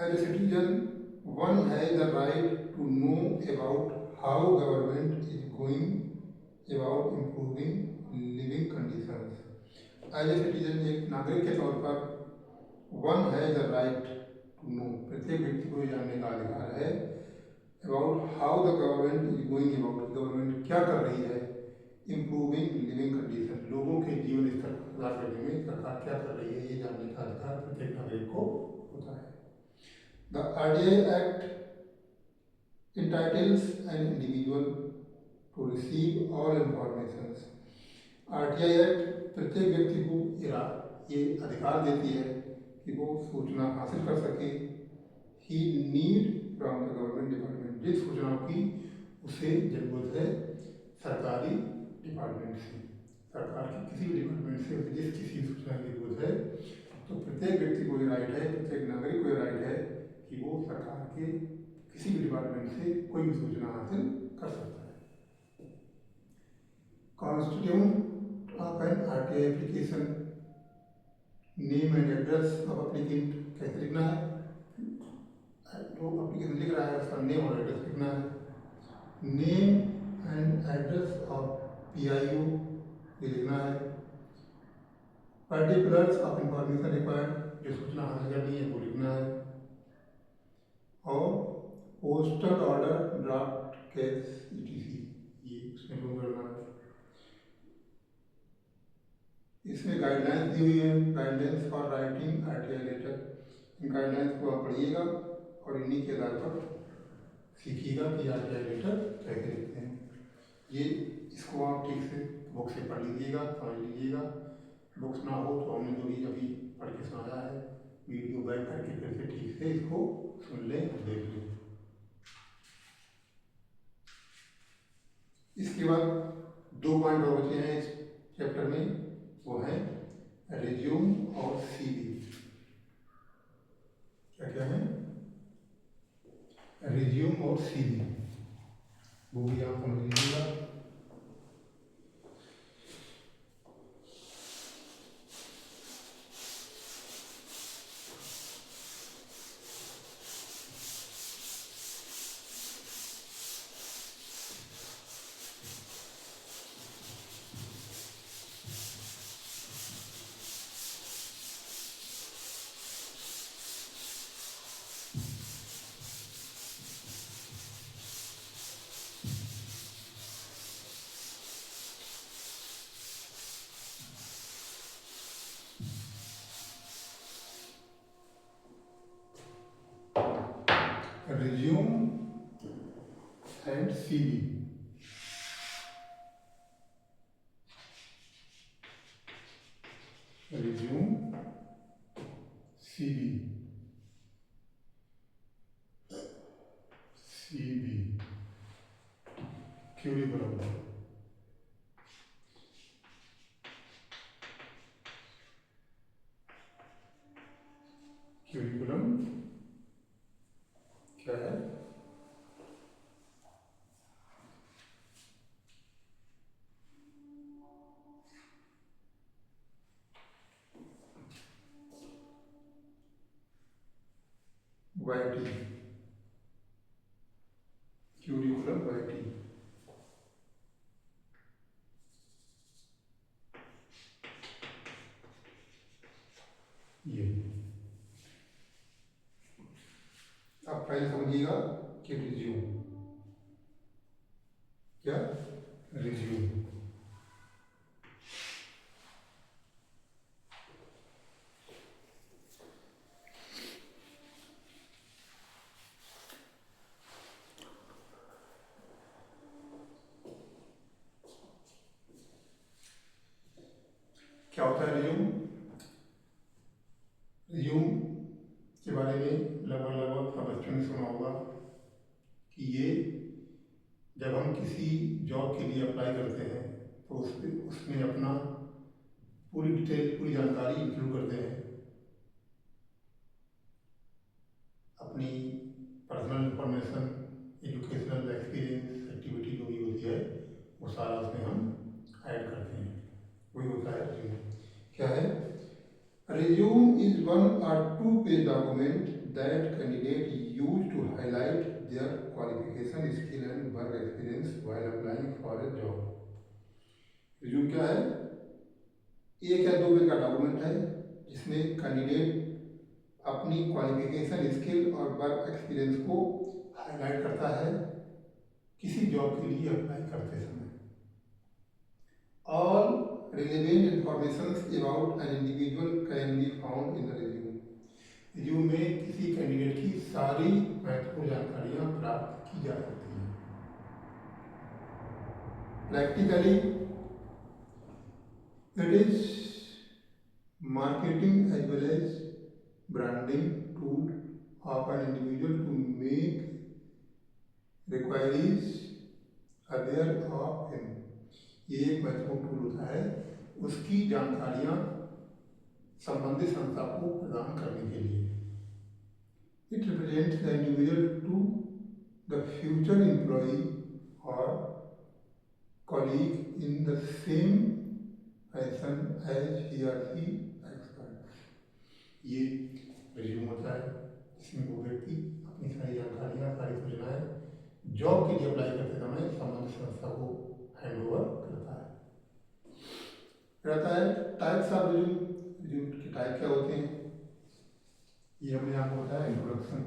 As a citizen, one has the right to know about how government is going about improving living conditions. As a citizen, एक नागरिक के तौर पर one has the right to know, प्रत्येक व्यक्ति को जानने का अधिकार है about how the government is going about, government क्या कर रही है, इम्प्रूविंग लिविंग कंडीशन, लोगों के जीवन स्तर को सुधार करने में सरकार क्या कर रही है, ये जानने का अधिकार प्रत्येक नागरिक को होता है। The RTI act entitles an individual to receive all information. RTI act प्रत्येक व्यक्ति को ये अधिकार देती है कि वो सूचना हासिल कर सके, he need from the government department, जिस सूचनाओं की उसे जरूरत है सरकारी डिपार्टमेंट से, सरकार के किसी भी डिपार्टमेंट से जिस किसी सूचना की जरूरत है, तो प्रत्येक व्यक्ति को ये राइट है, प्रत्येक नागरिक को ये राइट है कि वो सरकार के किसी भी डिपार्टमेंट से कोई भी सूचना हासिल कर सकता है। Constitute of an RTI application, name and address of applicant, कैसे लिखना है? जो एप्लीकेशन लिख रहा है उसका नेम और एड्रेस लिखना है। Name and address of PIO ये लिखना है। पर्टिकुलर्स ऑफ इंफॉर्मेशन रिक्वायर्ड, जो सूचना हासिल करनी है वो लिखना है। और postal order draft case ETC, ये उसमें लोग करना है। इसमें गाइडलाइंस दी हुई है, guidelines for writing RTI letter. इन गाइडलाइंस को आप पढ़िएगा और इन्हीं के आधार पर सीखिएगा कि RTI लेटर कैसे लिखते हैं। ये इसको आप ठीक से बुक से पढ़ लीजिएगा, समझ लीजिएगा। बुक्स ना हो तो हमने जो भी अभी पढ़ के सुनाया है, वीडियो बैक करके फिर से ठीक से इसको सुन लें, देख लें। इसके बाद 2 पॉइंट और बचे हैं इस चैप्टर में, वो है रिज्यूम और CV। क्या क्या है? रिज्यूम और CV, वो भी आप समझ लीजिएगा। Resume and CV। Resume, CV, curriculum. Curriculum क्या है? Vitae, curriculum vitae. ये आप पहले समझिएगा कि रिज्यूम क्या? रिज्यूम क्या होता है? रिज्यूम, रिज्यूम के बारे में लगभग सब बच्चों ने सुना होगा कि ये जब हम किसी जॉब के लिए अप्लाई करते हैं तो उसमें अपना पूरी डिटेल, पूरी जानकारी इंक्लूड करते हैं। अपनी personal information, educational experience, activity जो भी होती है वो सारा उसमें हम ऐड करते हैं। वही होता है रिज्यूम। क्या है? Resume is one or two page document that candidate use to highlight their qualification, skill and work experience while applying for a job. Resume क्या है? एक या दो पेज का डॉक्यूमेंट है जिसमें कैंडिडेट अपनी क्वालिफिकेशन, स्किल और वर्क एक्सपीरियंस को हाईलाइट करता है किसी जॉब के लिए अप्लाई करते समय। All relevant information about an individual can be found in the resume. Resume में किसी कैंडिडेट की सारी महत्वपूर्ण जानकारियां प्राप्त की जा सकती हैं। Practically it is marketing as well as branding tool of an individual to make recruiters aware of him. ये एक महत्वपूर्ण टूल होता है उसकी जानकारियां संबंधित संस्था को प्रदान करने के लिए। It represents the individual to the future employee or colleague in the same fashion as he or she expects. ये रिज्यूम होता है जिसमें वो व्यक्ति अपनी सारी जानकारियाँ, सारी सूचनाएं जॉब के लिए अप्लाई करते समय संबंधित संस्था को हैंड ओवर करता है। रहता है टाइप्स ऑफ रिज्यूम। रिज्यूम के टाइप क्या होते हैं ये हमने आपको बताया। इंट्रोडक्शन,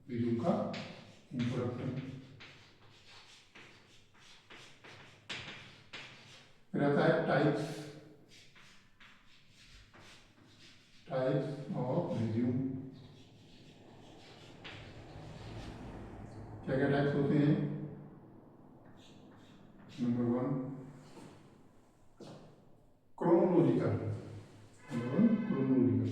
रिज्यूम का इंट्रोडक्शन रहता है। Types, types of resume. क्या क्या टाइप्स होते हैं? Number one chronological, number one chronological.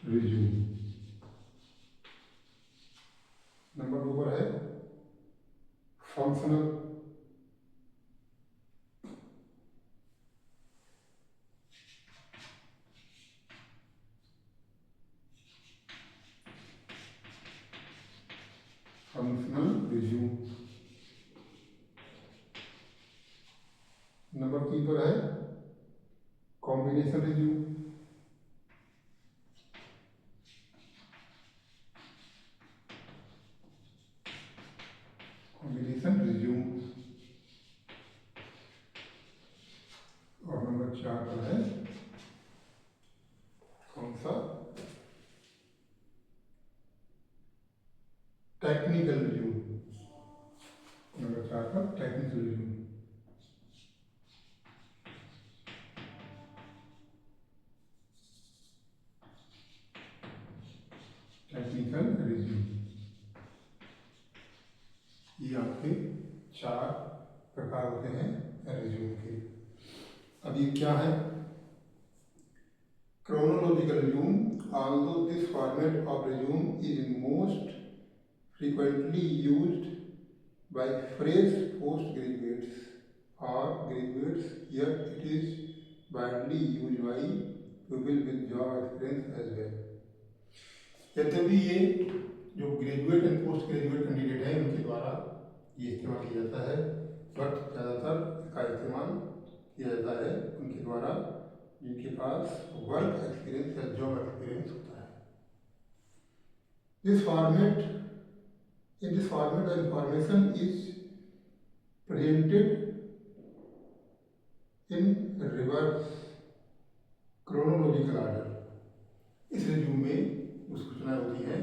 Resume. Number दो पर है फंक्शनल, फंक्शनल रिज्यूम। नंबर तीन पर है कॉम्बिनेशन रिज्यूम। Combination resume. और नंबर चार पर है कौन सा? Technical resume. नंबर चार पर टेक्निकल रिज्यूम। टेक्निकल रिज्यूम, ये आपके चार प्रकार होते हैं रिज्यूम के। अब ये क्या है? chronological resume, although this format of resume is most frequently used by fresh postgraduates or graduates, yet it is widely used by people with job experience as well. यद्यपि ये जो graduate and post graduate candidate हैं उनके द्वारा ये इस्तेमाल किया जाता है, बट ज़्यादातर इसका इस्तेमाल किया जाता है उनके द्वारा जिनके पास वर्क एक्सपीरियंस या जॉब एक्सपीरियंस होता है। In this format the information is presented in reverse chronological order। इस रिज्यूम में जो सूचनाएं होती हैं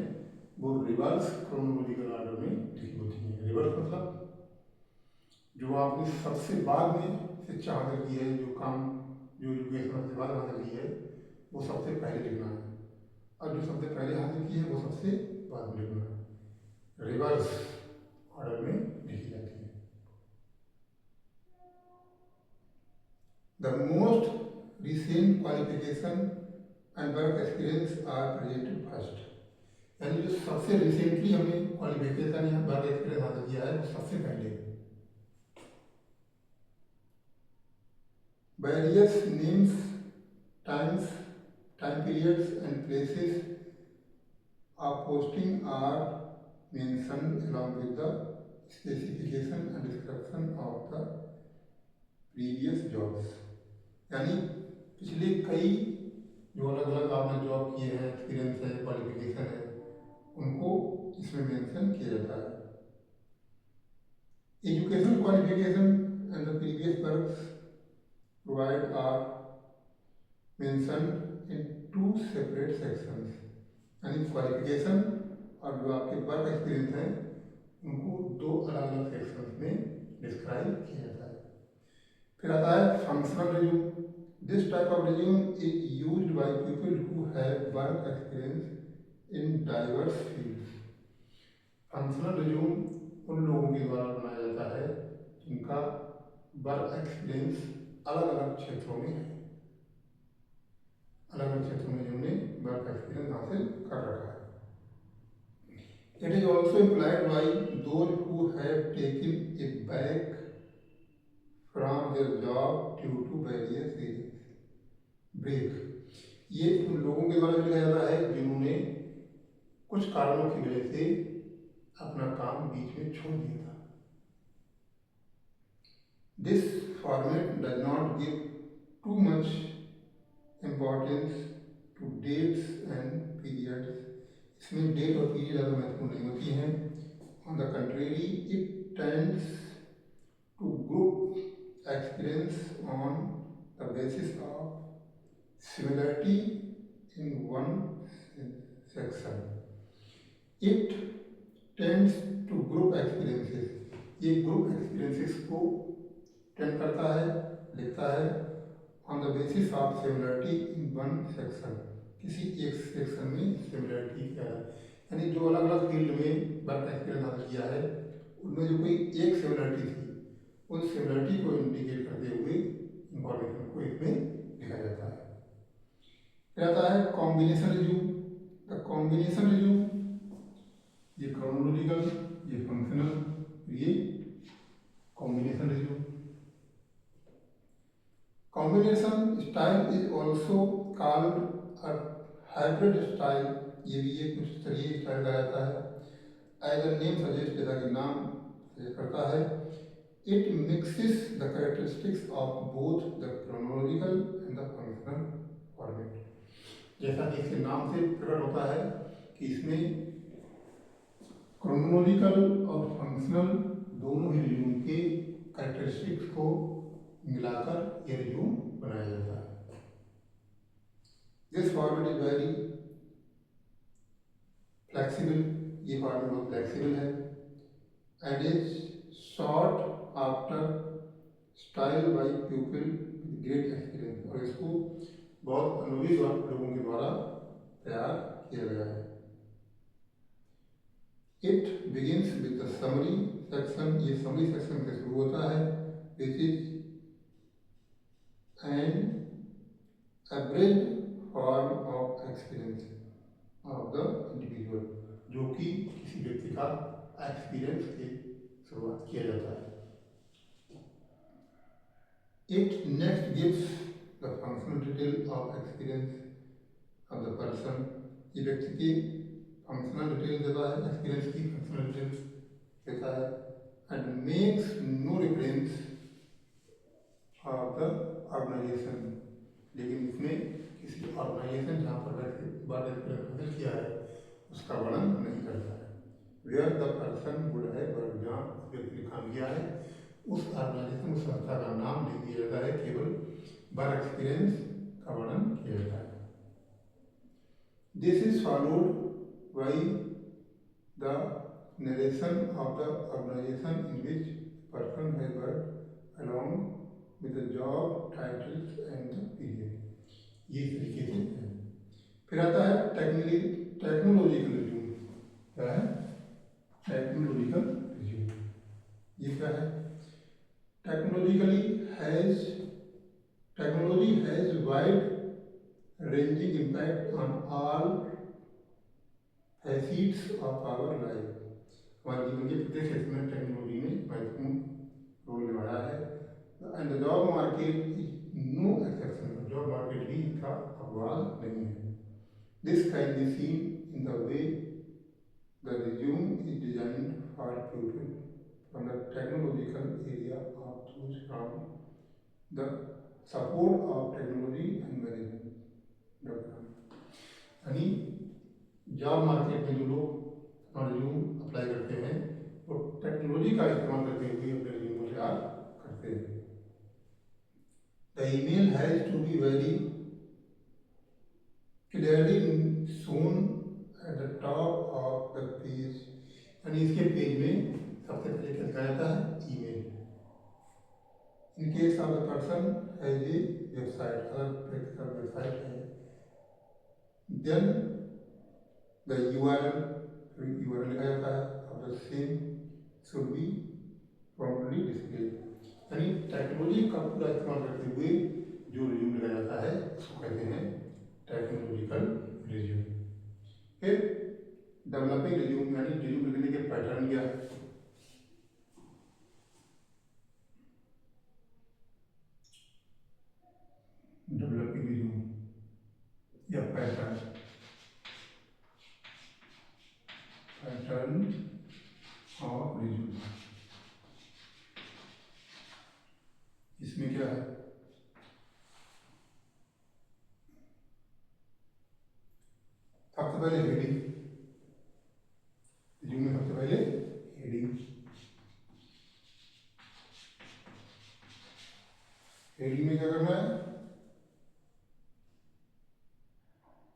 वो रिवर्स क्रोनोलॉजिकल ऑर्डर में लिखी होती हैं। रिवर्स मतलब जो आपने सबसे बाद में शिक्षा हासिल की है, जो काम जो एजुकेशन सबसे बाद हासिल की है वो सबसे पहले लिखना है, और जो सबसे पहले हासिल की है वो सबसे बाद में लिखना है। रिवर्स ऑर्डर में लिखी जाती है। The most recent qualification and work experience are presented first, यानी जो सबसे रिसेंटली हमने क्वालिफिकेशन या वर्क एक्सपीरियंस हासिल किया है वो सबसे पहले। Various names, time periods and places of posting are mentioned along with the specification and description of the previous jobs, यानी पिछले कई जो अलग अलग आपने जॉब किए हैं, एक्सपीरियंस है, क्वालिफिकेशन है, उनको इसमें मेंशन किया जाता है। Education qualification and the previous works provide are mentioned in 2 separate sections, यानी क्वालिफिकेशन और जो आपके वर्क एक्सपीरियंस हैं उनको 2 अलग अलग सेक्शंस में डिस्क्राइब किया जाता है। फिर आता है functional resume. This type of resume is used by people who have work experience in diverse fields. Functional resume उन लोगों के द्वारा बनाया जाता है जिनका वर्क एक्सपीरियंस अलग अलग क्षेत्रों में है, अलग अलग क्षेत्रों में जिन्होंने वर्क एक्सपीरियंस हासिल कर रखा है। It is also implied by those who have taken a break from their job due to various reasons। Break ये उन लोगों के द्वारा लिखा जाता है जिन्होंने कुछ कारणों की वजह से अपना काम बीच में छोड़ दिया था। This format does not give too much importance to dates and periods। इसमें डेट और पीरियड ज़्यादा महत्वपूर्ण नहीं होती हैं। On the contrary it tends to group experience on the basis of similarity in one section. It tends to group experiences, ये ग्रुप एक्सपीरियंसेस को टेंड करता है, लिखता है on the basis of similarity in one section, किसी एक सेक्शन में सिमिलरिटी क्या है, यानी जो अलग अलग फील्ड में वर्क एक्सपीरियंस हासिल किया है उनमें जो कोई एक सिमिलरिटी थी उन सिमिलरिटी को इंडिकेट करते हुए इंफॉर्मेशन को इसमें लिखा जाता है। फिर आता है combination resume. The combination resume, ये क्रोनोलॉजिकल, ये फंक्शनल, ये combination resume. Combination style is also called hybrid style, ये भी एक कुछ तरीके स्टाइल का जाता है। एज अ नेम सजेस्ट, जैसा कि नाम सजेस्ट करता है, it mixes the characteristics of both the chronological and the functional format. जैसा कि इसके नाम से प्रकट होता है कि इसमें क्रोनोलॉजिकल और फंक्शनल दोनों ही रिज्यूम के कैरेक्टरिस्टिक्स को मिलाकर ये रिज्यूम बनाया जाता है। This format is very flexible, ये फॉर्मेट बहुत फ्लेक्सिबल है। And is short after style by people with great experience, और इसको बहुत अनुभवी लोगों के द्वारा तैयार किया गया है। It begins with the summary section, ये समरी सेक्शन से शुरू होता है, which is an average form of experience of the individual, जो कि किसी व्यक्ति का एक्सपीरियंस की शुरुआत किया जाता है। It next gives the functional detail of experience of the person. ये व्यक्ति की फंक्शनल डिटेल देता है, एक्सपीरियंस की फंक्शनल डिटेल्स देता है, and makes no reference of the organization, लेकिन इसमें किसी ऑर्गेनाइजेशन जहाँ पर वर्क एक्सपीरियंस हासिल किया है उसका वर्णन नहीं करता है। Where the person would have work, जहाँ व्यक्ति ने काम किया है उस ऑर्गेनाइजेशन उस संस्था का नाम नहीं दिया जाता है, केवल वर्क एक्सपीरियंस का वर्णन किया जाता है। This is followed by the narration of the organisation in which person has worked along with the job titles and the period. ये इस तरीके से है। फिर आता है टेक्नोलॉजिकल रिज्यूम। क्या है टेक्नोलॉजिकल रिज्यूम? ये क्या है? Technology has wide-ranging impact on all facets of our life. हमारे जीवन के प्रत्येक क्षेत्र में टेक्नोलॉजी ने महत्वपूर्ण रोल निभाया है, and the job market is no exception. Job market भी इसका अपवाद नहीं है। This can be seen in the way the resume is designed for people from the technological area of choose from the support of technology and management program। यानी जॉब मार्केट में जो लोग अपना रिज्यूम अप्लाई करते हैं वो टेक्नोलॉजी का इस्तेमाल करते हुए अपने रिज्यूम को तैयार करते हैं। The email has to be very clearly shown at the top of the page, यानी इसके पेज में सबसे पहले क्या दिखाया जाता है? Email. In case of the person has a website, अगर व्यक्ति का वेबसाइट है, देन द यूआरएल लिखा जाता है of the same should be properly display. यानी टेक्नोलॉजी का पूरा इस्तेमाल करते हुए जो रिज्यूम लिखा जाता है उसको कहते हैं टेक्नोलॉजिकल रिज्यूम। फिर डेवलपिंग रिज्यूम, यानी रिज्यूम लिखने के पैटर्न क्या है? डेवलपिंग रिज्यूम या पैटर्न ऑफ रिज्यूम, इसमें क्या है? सबसे पहले हेडिंग, रिज्यूम में सबसे पहले हेडिंग। हेडिंग में क्या करना है?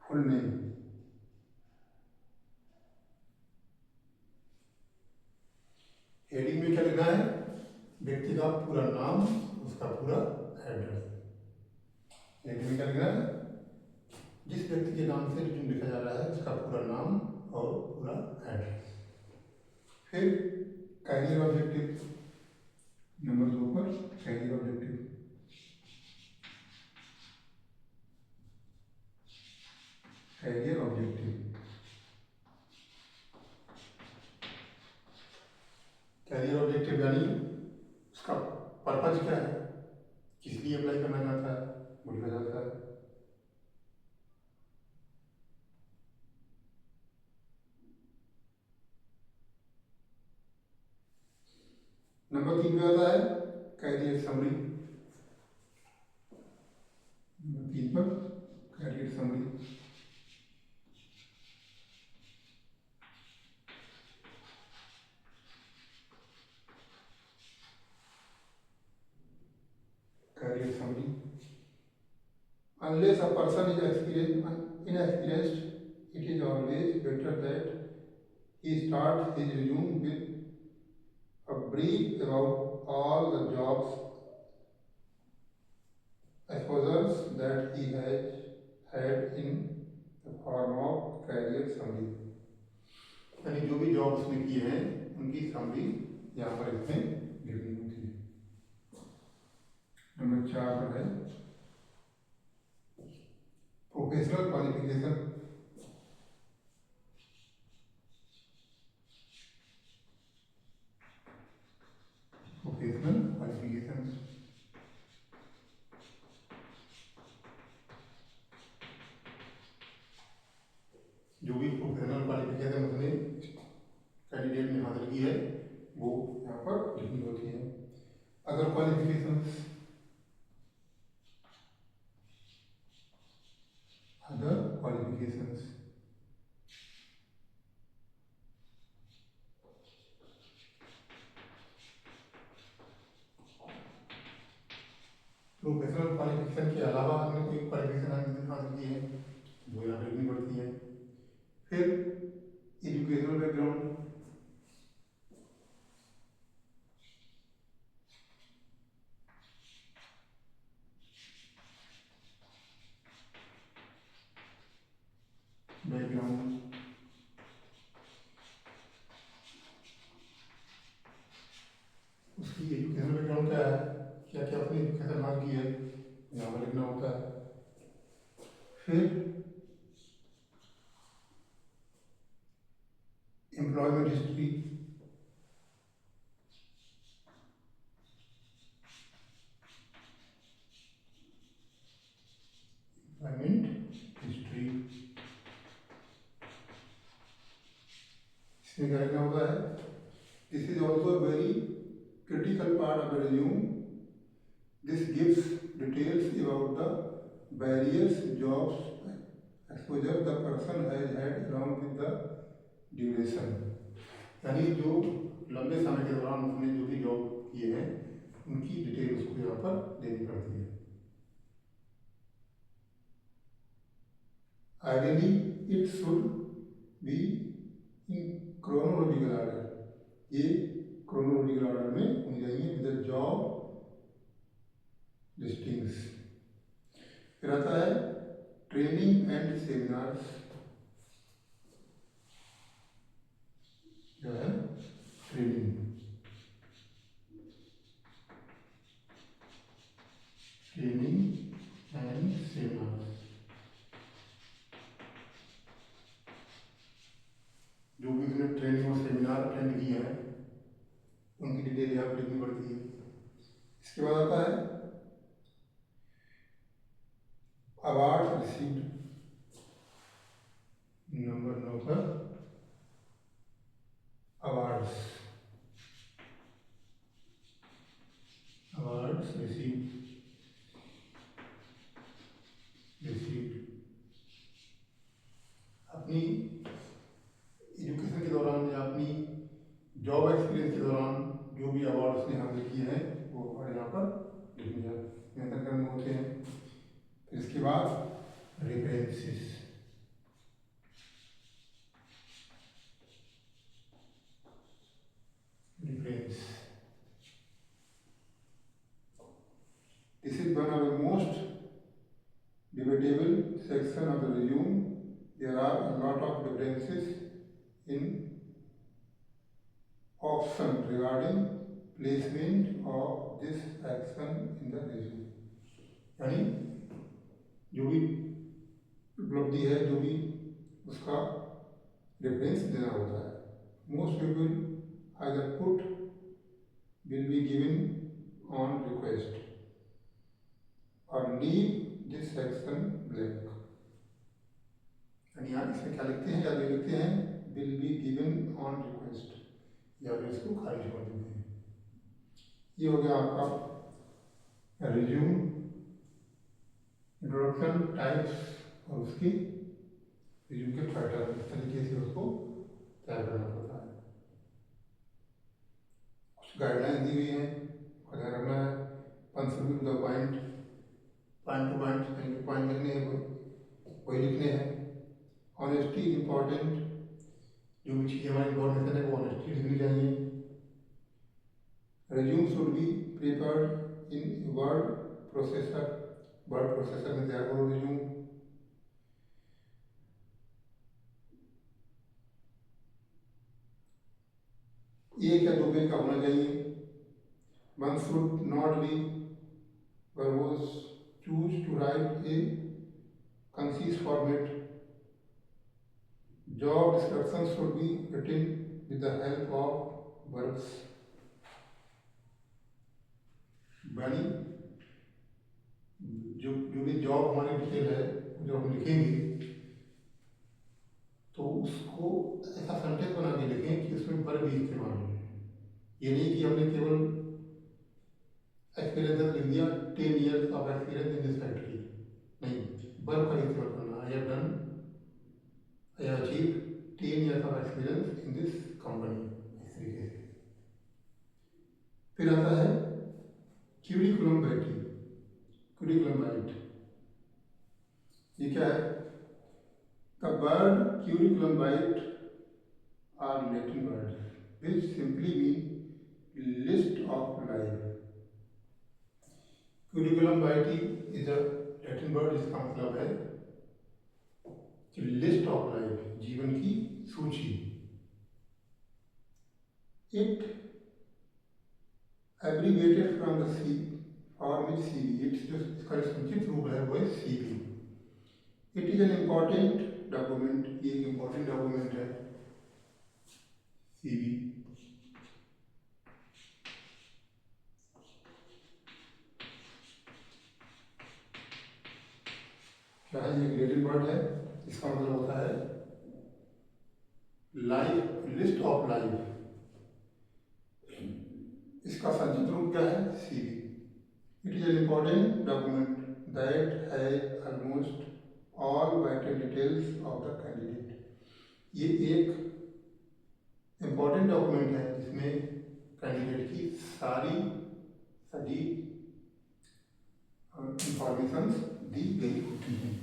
फुल नेम, हेडिंग में क्या लिखना है? व्यक्ति का पूरा नाम, उसका पूरा एड्रेस। हेडिंग में क्या लिखना है? जिस व्यक्ति के नाम से रिज्यूम लिखा जा रहा है उसका पूरा नाम और पूरा एड्रेस। फिर कैरियर ऑब्जेक्टिव, नंबर 2 पर career objective. Career objective, career objective यानी उसका पर्पज क्या है, किस लिए अप्लाई करना चाहता है, वो लिखा जाता है। नंबर 3 पे आता है कैरियर समरी। नंबर 3 पर career summary. Career summary, unless a person is inexperienced, it is always better that he starts his resume with a brief about all the jobs exposures that he has had in the form of career summary। यानी जो भी जॉब उसने किए हैं उनकी समरी यहाँ पर इसमें लिखनी होती है। नंबर 4 पर है प्रोफेशनल क्वालिफिकेशन। Professional qualification. जो भी प्रोफेशनल क्वालिफिकेशन उसने कैंडिडेट ने हासिल की है वो यहाँ पर लिखनी होती है। Other qualifications, other qualifications, professional qualification के अलावा हमने कोई क्वालिफिकेशन हासिल की है वो यहाँ पे लिखनी पड़ती है। फिर एजुकेशनल बैकग्राउंड, बैकग्राउंड, उसकी एजुकेशनल बैकग्राउंड क्या है, क्या क्या अपनी एजुकेशन हासिल की है यहाँ पर लिखना होता है। फिर एम्प्लॉयमेंट हिस्ट्री, एम्प्लॉयमेंट हिस्ट्री, इसमें क्या लिखना होता है, this is also very critical part of the resume. This gives details about the various jobs exposure the person has had along with the duration. यानी जो लंबे समय के दौरान उसने जो भी जॉब किए हैं उनकी डिटेल उसको यहाँ पर देनी पड़ती है। Ideally, it should be in chronological order. ये chronological order में होनी चाहिए with the job listings। फिर आता है ट्रेनिंग एंड सेमिनार्स, जो है ट्रेनिंग, ट्रेनिंग एंड सेमिनार्स, जो भी उसने ट्रेनिंग और सेमिनार अटेंड किए हैं उनकी डिटेल यहाँ पर लिखनी पड़ती है। इसके बाद आता है अवार्ड रिसीव्ड, नंबर 9 पर अवार्ड्स, अवार्ड्स रिसीव्ड, अपनी एजुकेशन के दौरान या अपनी जॉब एक्सपीरियंस के दौरान जो भी अवार्ड उसने हासिल किए हैं वो अवार्ड यहाँ पर मेंशन करने होते हैं। फिर इसके बाद references, reference, this is one of the most debatable section of the resume. There are a lot of differences in option regarding placement of this action in the resume. यानी जो भी उपलब्धि है, जो भी उसका रेफरेंस देना होता है। Most people either put will be given on request or leave this section blank। यानी यहाँ इसमें क्या लिखते हैं, या ये लिखते हैं will be given on request, या फिर इसको खारिज कर देते हैं। ये हो गया आपका रिज्यूम, इंट्रोडक्शन, टाइप्स और उसकी रिज्यूम के पैटर्न, इस तरीके से उसको तैयार करना पड़ता है। कुछ गाइडलाइन दी हुई हैं, ध्यान रखना है। Punctual the point, point two point, यानी पॉइंट लिखने हैं वही लिखने हैं। ऑनेस्टी इम्पॉर्टेंट, जो भी चीज़ हमारी इन्फॉर्मेशन है वो ऑनेस्टी लिखनी चाहिए। Resume should be prepared in word processor, word processor में तैयार करो रिज्यूम। एक या 2 पेज का होना चाहिए। One should not B verbose, choose to write a concise format। Job description should be written with the help of verbs। यानी जो जो भी जॉब हमारी डिटेल है जो हम लिखेंगे तो उसको ऐसा सेंटेंस बना के लिखें कि उसमें वर्ब भी इस्तेमाल हो। ये नहीं कि हमने केवल एक्सपीरियंस लिख दिया 10 years of experience in this factory, नहीं, वर्ब का इस्तेमाल करना। I have done, I have achieved 10 years of experience in this company, इस तरीके से। फिर आता है क्यूरिकुलम वाइटी, क्यूरिकुलम वाइट, ये क्या है? The word curriculum vitae are Latin words which simply mean list of life. Curriculum vitae is a Latin word जिसका मतलब है कि लिस्ट ऑफ लाइफ, जीवन की सूची। It abbreviated from the C form is CV, it's जो इसका संक्षिप्त रूप है वो है CV. It is an important document, ये एक इम्पॉर्टेंट डॉक्यूमेंट है सीवी। क्या है? ये रिलेटेड वर्ड है, इसका मतलब होता है लाइफ, लिस्ट ऑफ लाइफ। इसका संक्षिप्त रूप क्या है? CV. It is an important document that has almost all vital details of the candidate. ये एक इम्पॉर्टेंट डॉक्यूमेंट है जिसमें कैंडिडेट की सभी इंफॉर्मेशन दी गई होती हैं।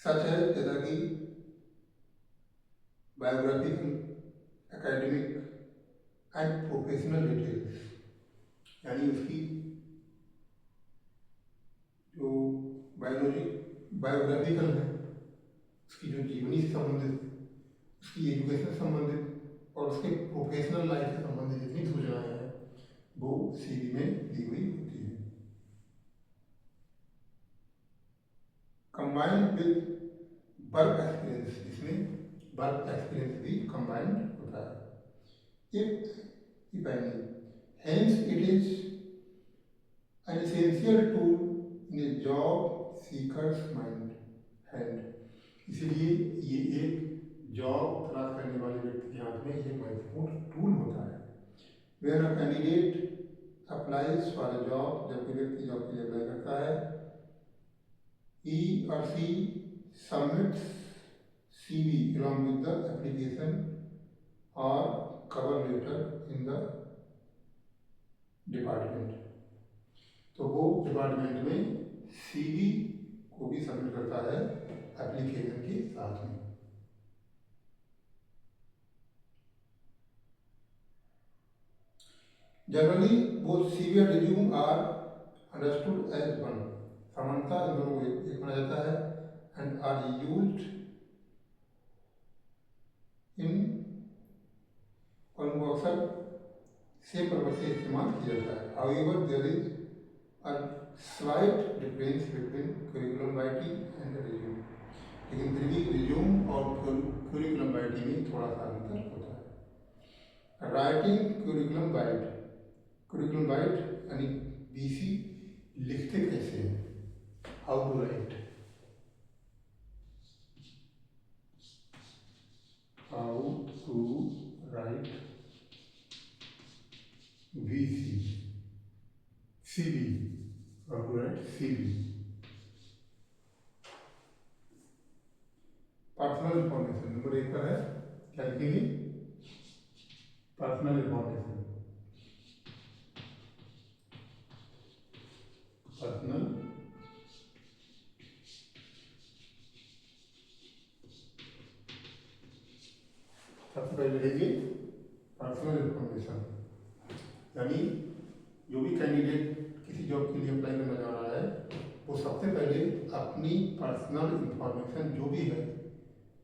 सच है जैसा कि biographical, academic and professional details, यानी उसकी जो बायोग्राफिकल है, उसकी जो जीवनी से संबंधित, उसकी एजुकेशन से संबंधित और उसके प्रोफेशनल लाइफ से संबंधित जितनी सूचनाएं हैं वो सीवी में दी हुई होती है। कंबाइंड विद वर्क एक्सपीरियंस, इसमें वर्क एक्सपीरियंस भी कंबाइंड होता है। If any, hence it is an essential tool in A job seekers mind hand, इसलिए ये एक जॉब तलाश करने वाले व्यक्ति के हाथ में एक महत्वपूर्ण टूल होता है। Where a candidate applies for a job, जब कोई व्यक्ति जॉब के लिए अप्लाई करता है, he or she submits CV along with the application or cover letter in the department, तो वो डिपार्टमेंट में सीवी को भी सबमिट करता है एप्लीकेशन के साथ में। जनरली वो सीवी और resume are understood as one, समानता इन दोनों को एक माना जाता है, एंड आर यूज्ड इन, और उनको अक्सर सेम पर्पज से इस्तेमाल किया जाता है। However there is a slight difference between curriculum writing and resume, लेकिन फिर भी रिज्यूम और करिकुलम राइटिंग में थोड़ा सा अंतर होता है। Writing curriculum write, curriculum write यानी बीसी लिखते कैसे हैं, how to write, how to write VC, CV, how to write CV. Personal information number 1 पर है, क्या लिखेंगे? पर्सनल इंफॉर्मेशन, पर्सनल सबसे पहले लिखेंगे पर्सनल इंफॉर्मेशन, यानी जो भी कैंडिडेट किसी जॉब के लिए अप्लाई करना चाह रहा है वो सबसे पहले अपनी पर्सनल इंफॉर्मेशन जो भी है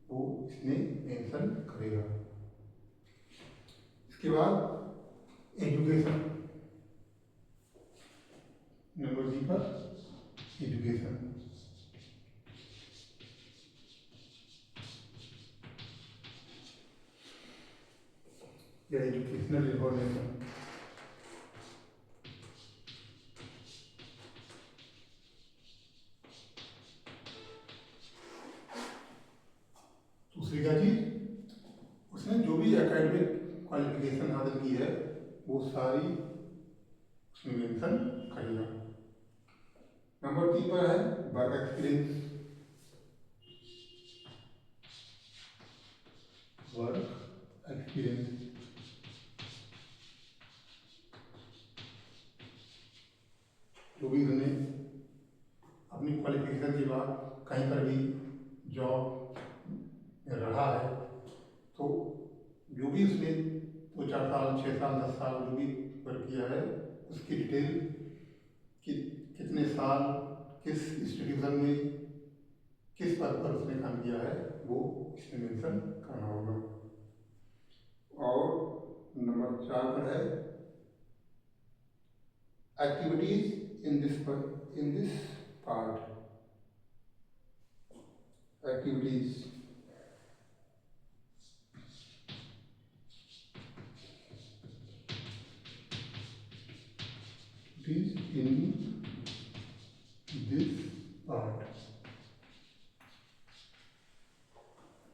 वो इसमें मेंशन करेगा। इसके बाद एजुकेशन, नंबर 2 पर एजुकेशन, या एजुकेशनल इंफॉर्मेशन। दूसरी क्या चीज, उसने जो भी एकेडमिक क्वालिफिकेशन हासिल की है वो सारी उसमें मेंशन करेगा। नंबर 3 पर है वर्क एक्सपीरियंस। वर्क एक्सपीरियंस जो भी उसने अपनी क्वालिफिकेशन के बाद कहीं पर भी जॉब में रहा है, तो जो भी उसने 2-4 साल, 6 साल, 10 साल जो भी वर्क किया है उसकी डिटेल कि कितने साल किस इंस्टीट्यूशन में किस पद पर उसने काम किया है वो इसमें मेंशन करना होगा। और नंबर 4 पर है activities in this part. Activities in this part,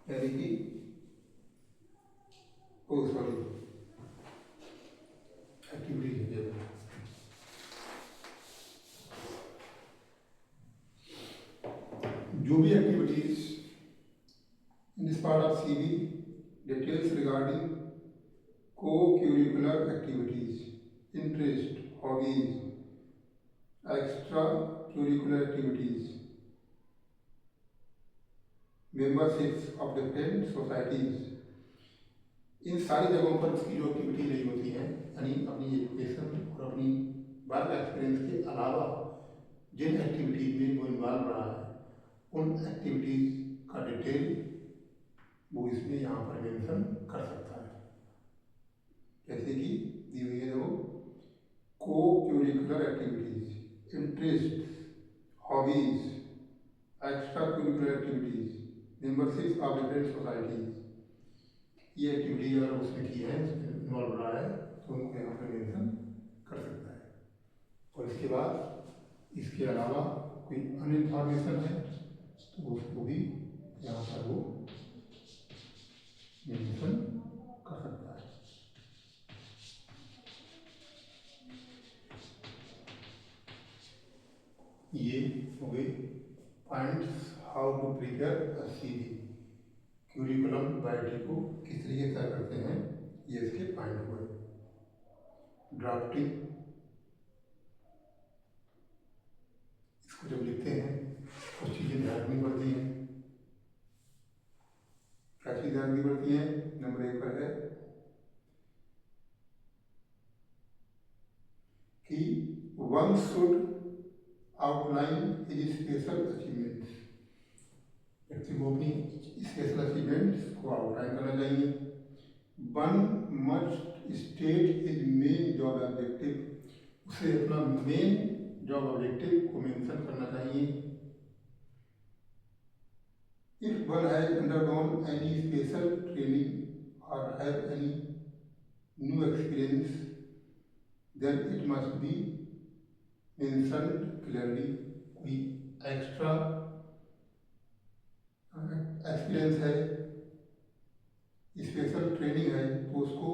यानी कि सॉरी एक्टिविटीज जो भी activities in this part of CV details regarding co-curricular activities, interest, hobbies, extra curricular activities, memberships of different societies, इन सारी जगहों पर उसकी जो एक्टिविटी रही होती हैं, यानी अपनी एजुकेशन और अपनी वर्क एक्सपीरियंस के अलावा जिन एक्टिविटीज में वो इन्वॉल्व रहा है उन एक्टिविटीज का डिटेल वो इसमें यहाँ पर मेंशन कर सकता है। जैसे कि दी हुई है देखो, co-curricular activities, interests, hobbies, extracurricular activities, memberships of different societies, ये एक्टिविटी अगर उसने की है, उसमें इन्वॉल्व रहा है तो उनको यहाँ पर मेंशन कर सकता है। और इसके बाद इसके अलावा कोई अन्य इन्फॉर्मेशन है तो उसको भी यहाँ पर वो मेंशन कर सकता है। ये हो गए points how to prepare a CV, curriculum vitae को किस तरीके तैयार करते हैं, ये इसके पॉइंट हुए। ड्राफ्टिंग, इसको जब लिखते हैं कुछ चीज़ें ध्यान रखनी पड़ती हैं। क्या चीज़ ध्यान रखनी पड़ती है? नंबर 1 पर है कि one should outline his special achievements, व्यक्ति को अपनी स्पेशल अचीवमेंट्स को आउटलाइन करना चाहिए। One must state his main job objective, उसे अपना मेन जॉब ऑब्जेक्टिव को मेंशन करना चाहिए। If one has undergone any special training or have any new experience then it must be mentioned clearly. कोई एक्स्ट्रा एक्सपीरियंस है, स्पेशल ट्रेनिंग है तो उसको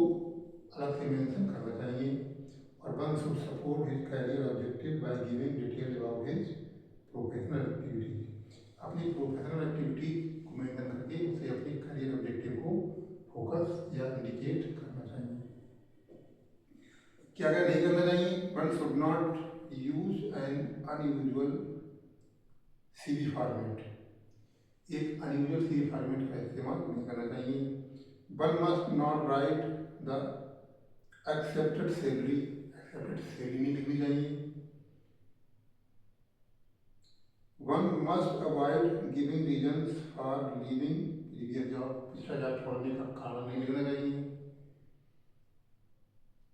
अलग से मेंशन करना चाहिए। और one should support his career objective by giving detail about his professional activities, अपनी प्रोफेशनल एक्टिविटी को मेंशन करके उसे अपने करियर ऑब्जेक्टिव को फोकस या इंडिकेट करना चाहिए। क्या क्या नहीं करना चाहिए? One should not use an unusual CV format, एक अनयूजुअल सीवी फॉर्मेट का इस्तेमाल नहीं करना चाहिए। One must not write the accepted salary, accepted salary नहीं लिखनी चाहिए। One must avoid giving reasons for leaving previous job, पिछला जॉब छोड़ने का कारण नहीं लिखना चाहिए।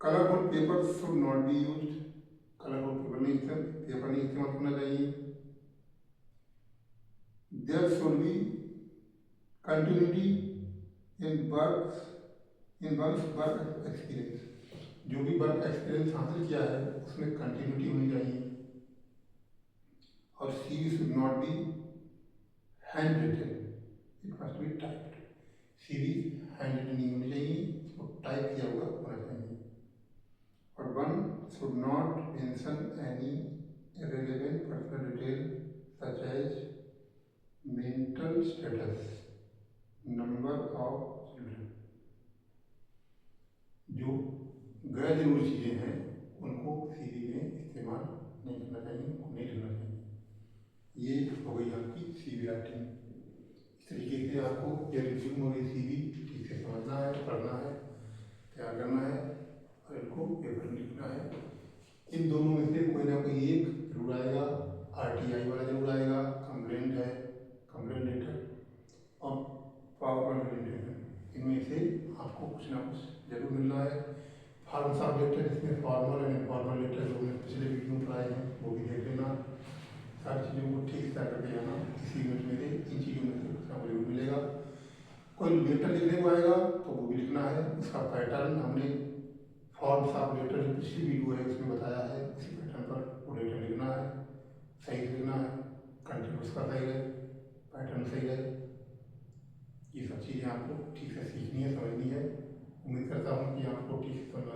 Colourful paper should not be used, colourful paper नहीं इस्तेमाल करना चाहिए। There should be continuity in works in work experience, जो भी वर्क एक्सपीरियंस हासिल किया है उसमें कंटिन्यूटी होनी चाहिए, और CV should not be handwritten, it must be typed. CV handwritten नहीं होनी चाहिए, उसको टाइप किया हुआ होना चाहिए। और one should not mention any irrelevant personal detail such as mental status, number of children। जो गैर जरूरी चीज़ें हैं उनको CV में इस्तेमाल नहीं करना चाहिए, उनको नहीं लिखना चाहिए। ये हो गई आपकी CV राइटिंग। इस तरीके से आपको ये रिज्यूम और ये CV ठीक से समझना है, पढ़ना है, तैयार करना है और इनको पेपर में लिखना है। इन दोनों में से कोई ना कोई एक जरूर आएगा, RTI वाला जरूर आएगा, कंप्लेंट है, कंप्लेंट लेटर और पावर पॉइंट प्रेजेंटेशन, इनमें से आपको कुछ ना कुछ जरूर मिलना है। फॉर्म्स ऑफ लेटर, इसमें फॉर्मल एंड इनफॉर्मल लेटर जो हमने पिछले वीडियो में पढ़ाए हैं वो भी देख लेना। सारी चीज़ों को ठीक से करके जाना, इसी यूनिट में से इन चीज़ों में से कुछ ना कुछ जरूर मिलेगा। कोई लेटर लिखने को आएगा तो वो भी लिखना है, उसका पैटर्न हमने फॉर्म्स ऑफ लेटर जो पिछली वीडियो है उसमें बताया है, इसी पैटर्न पर वो लेटर लिखना है, सही से लिखना है, कंटेंट उसका सही रहे, पैटर्न सही रहे। ये सब चीज़ें आपको ठीक से सीखनी है, समझनी है। उम्मीद करता हूँ कि आपको ठीक से समझ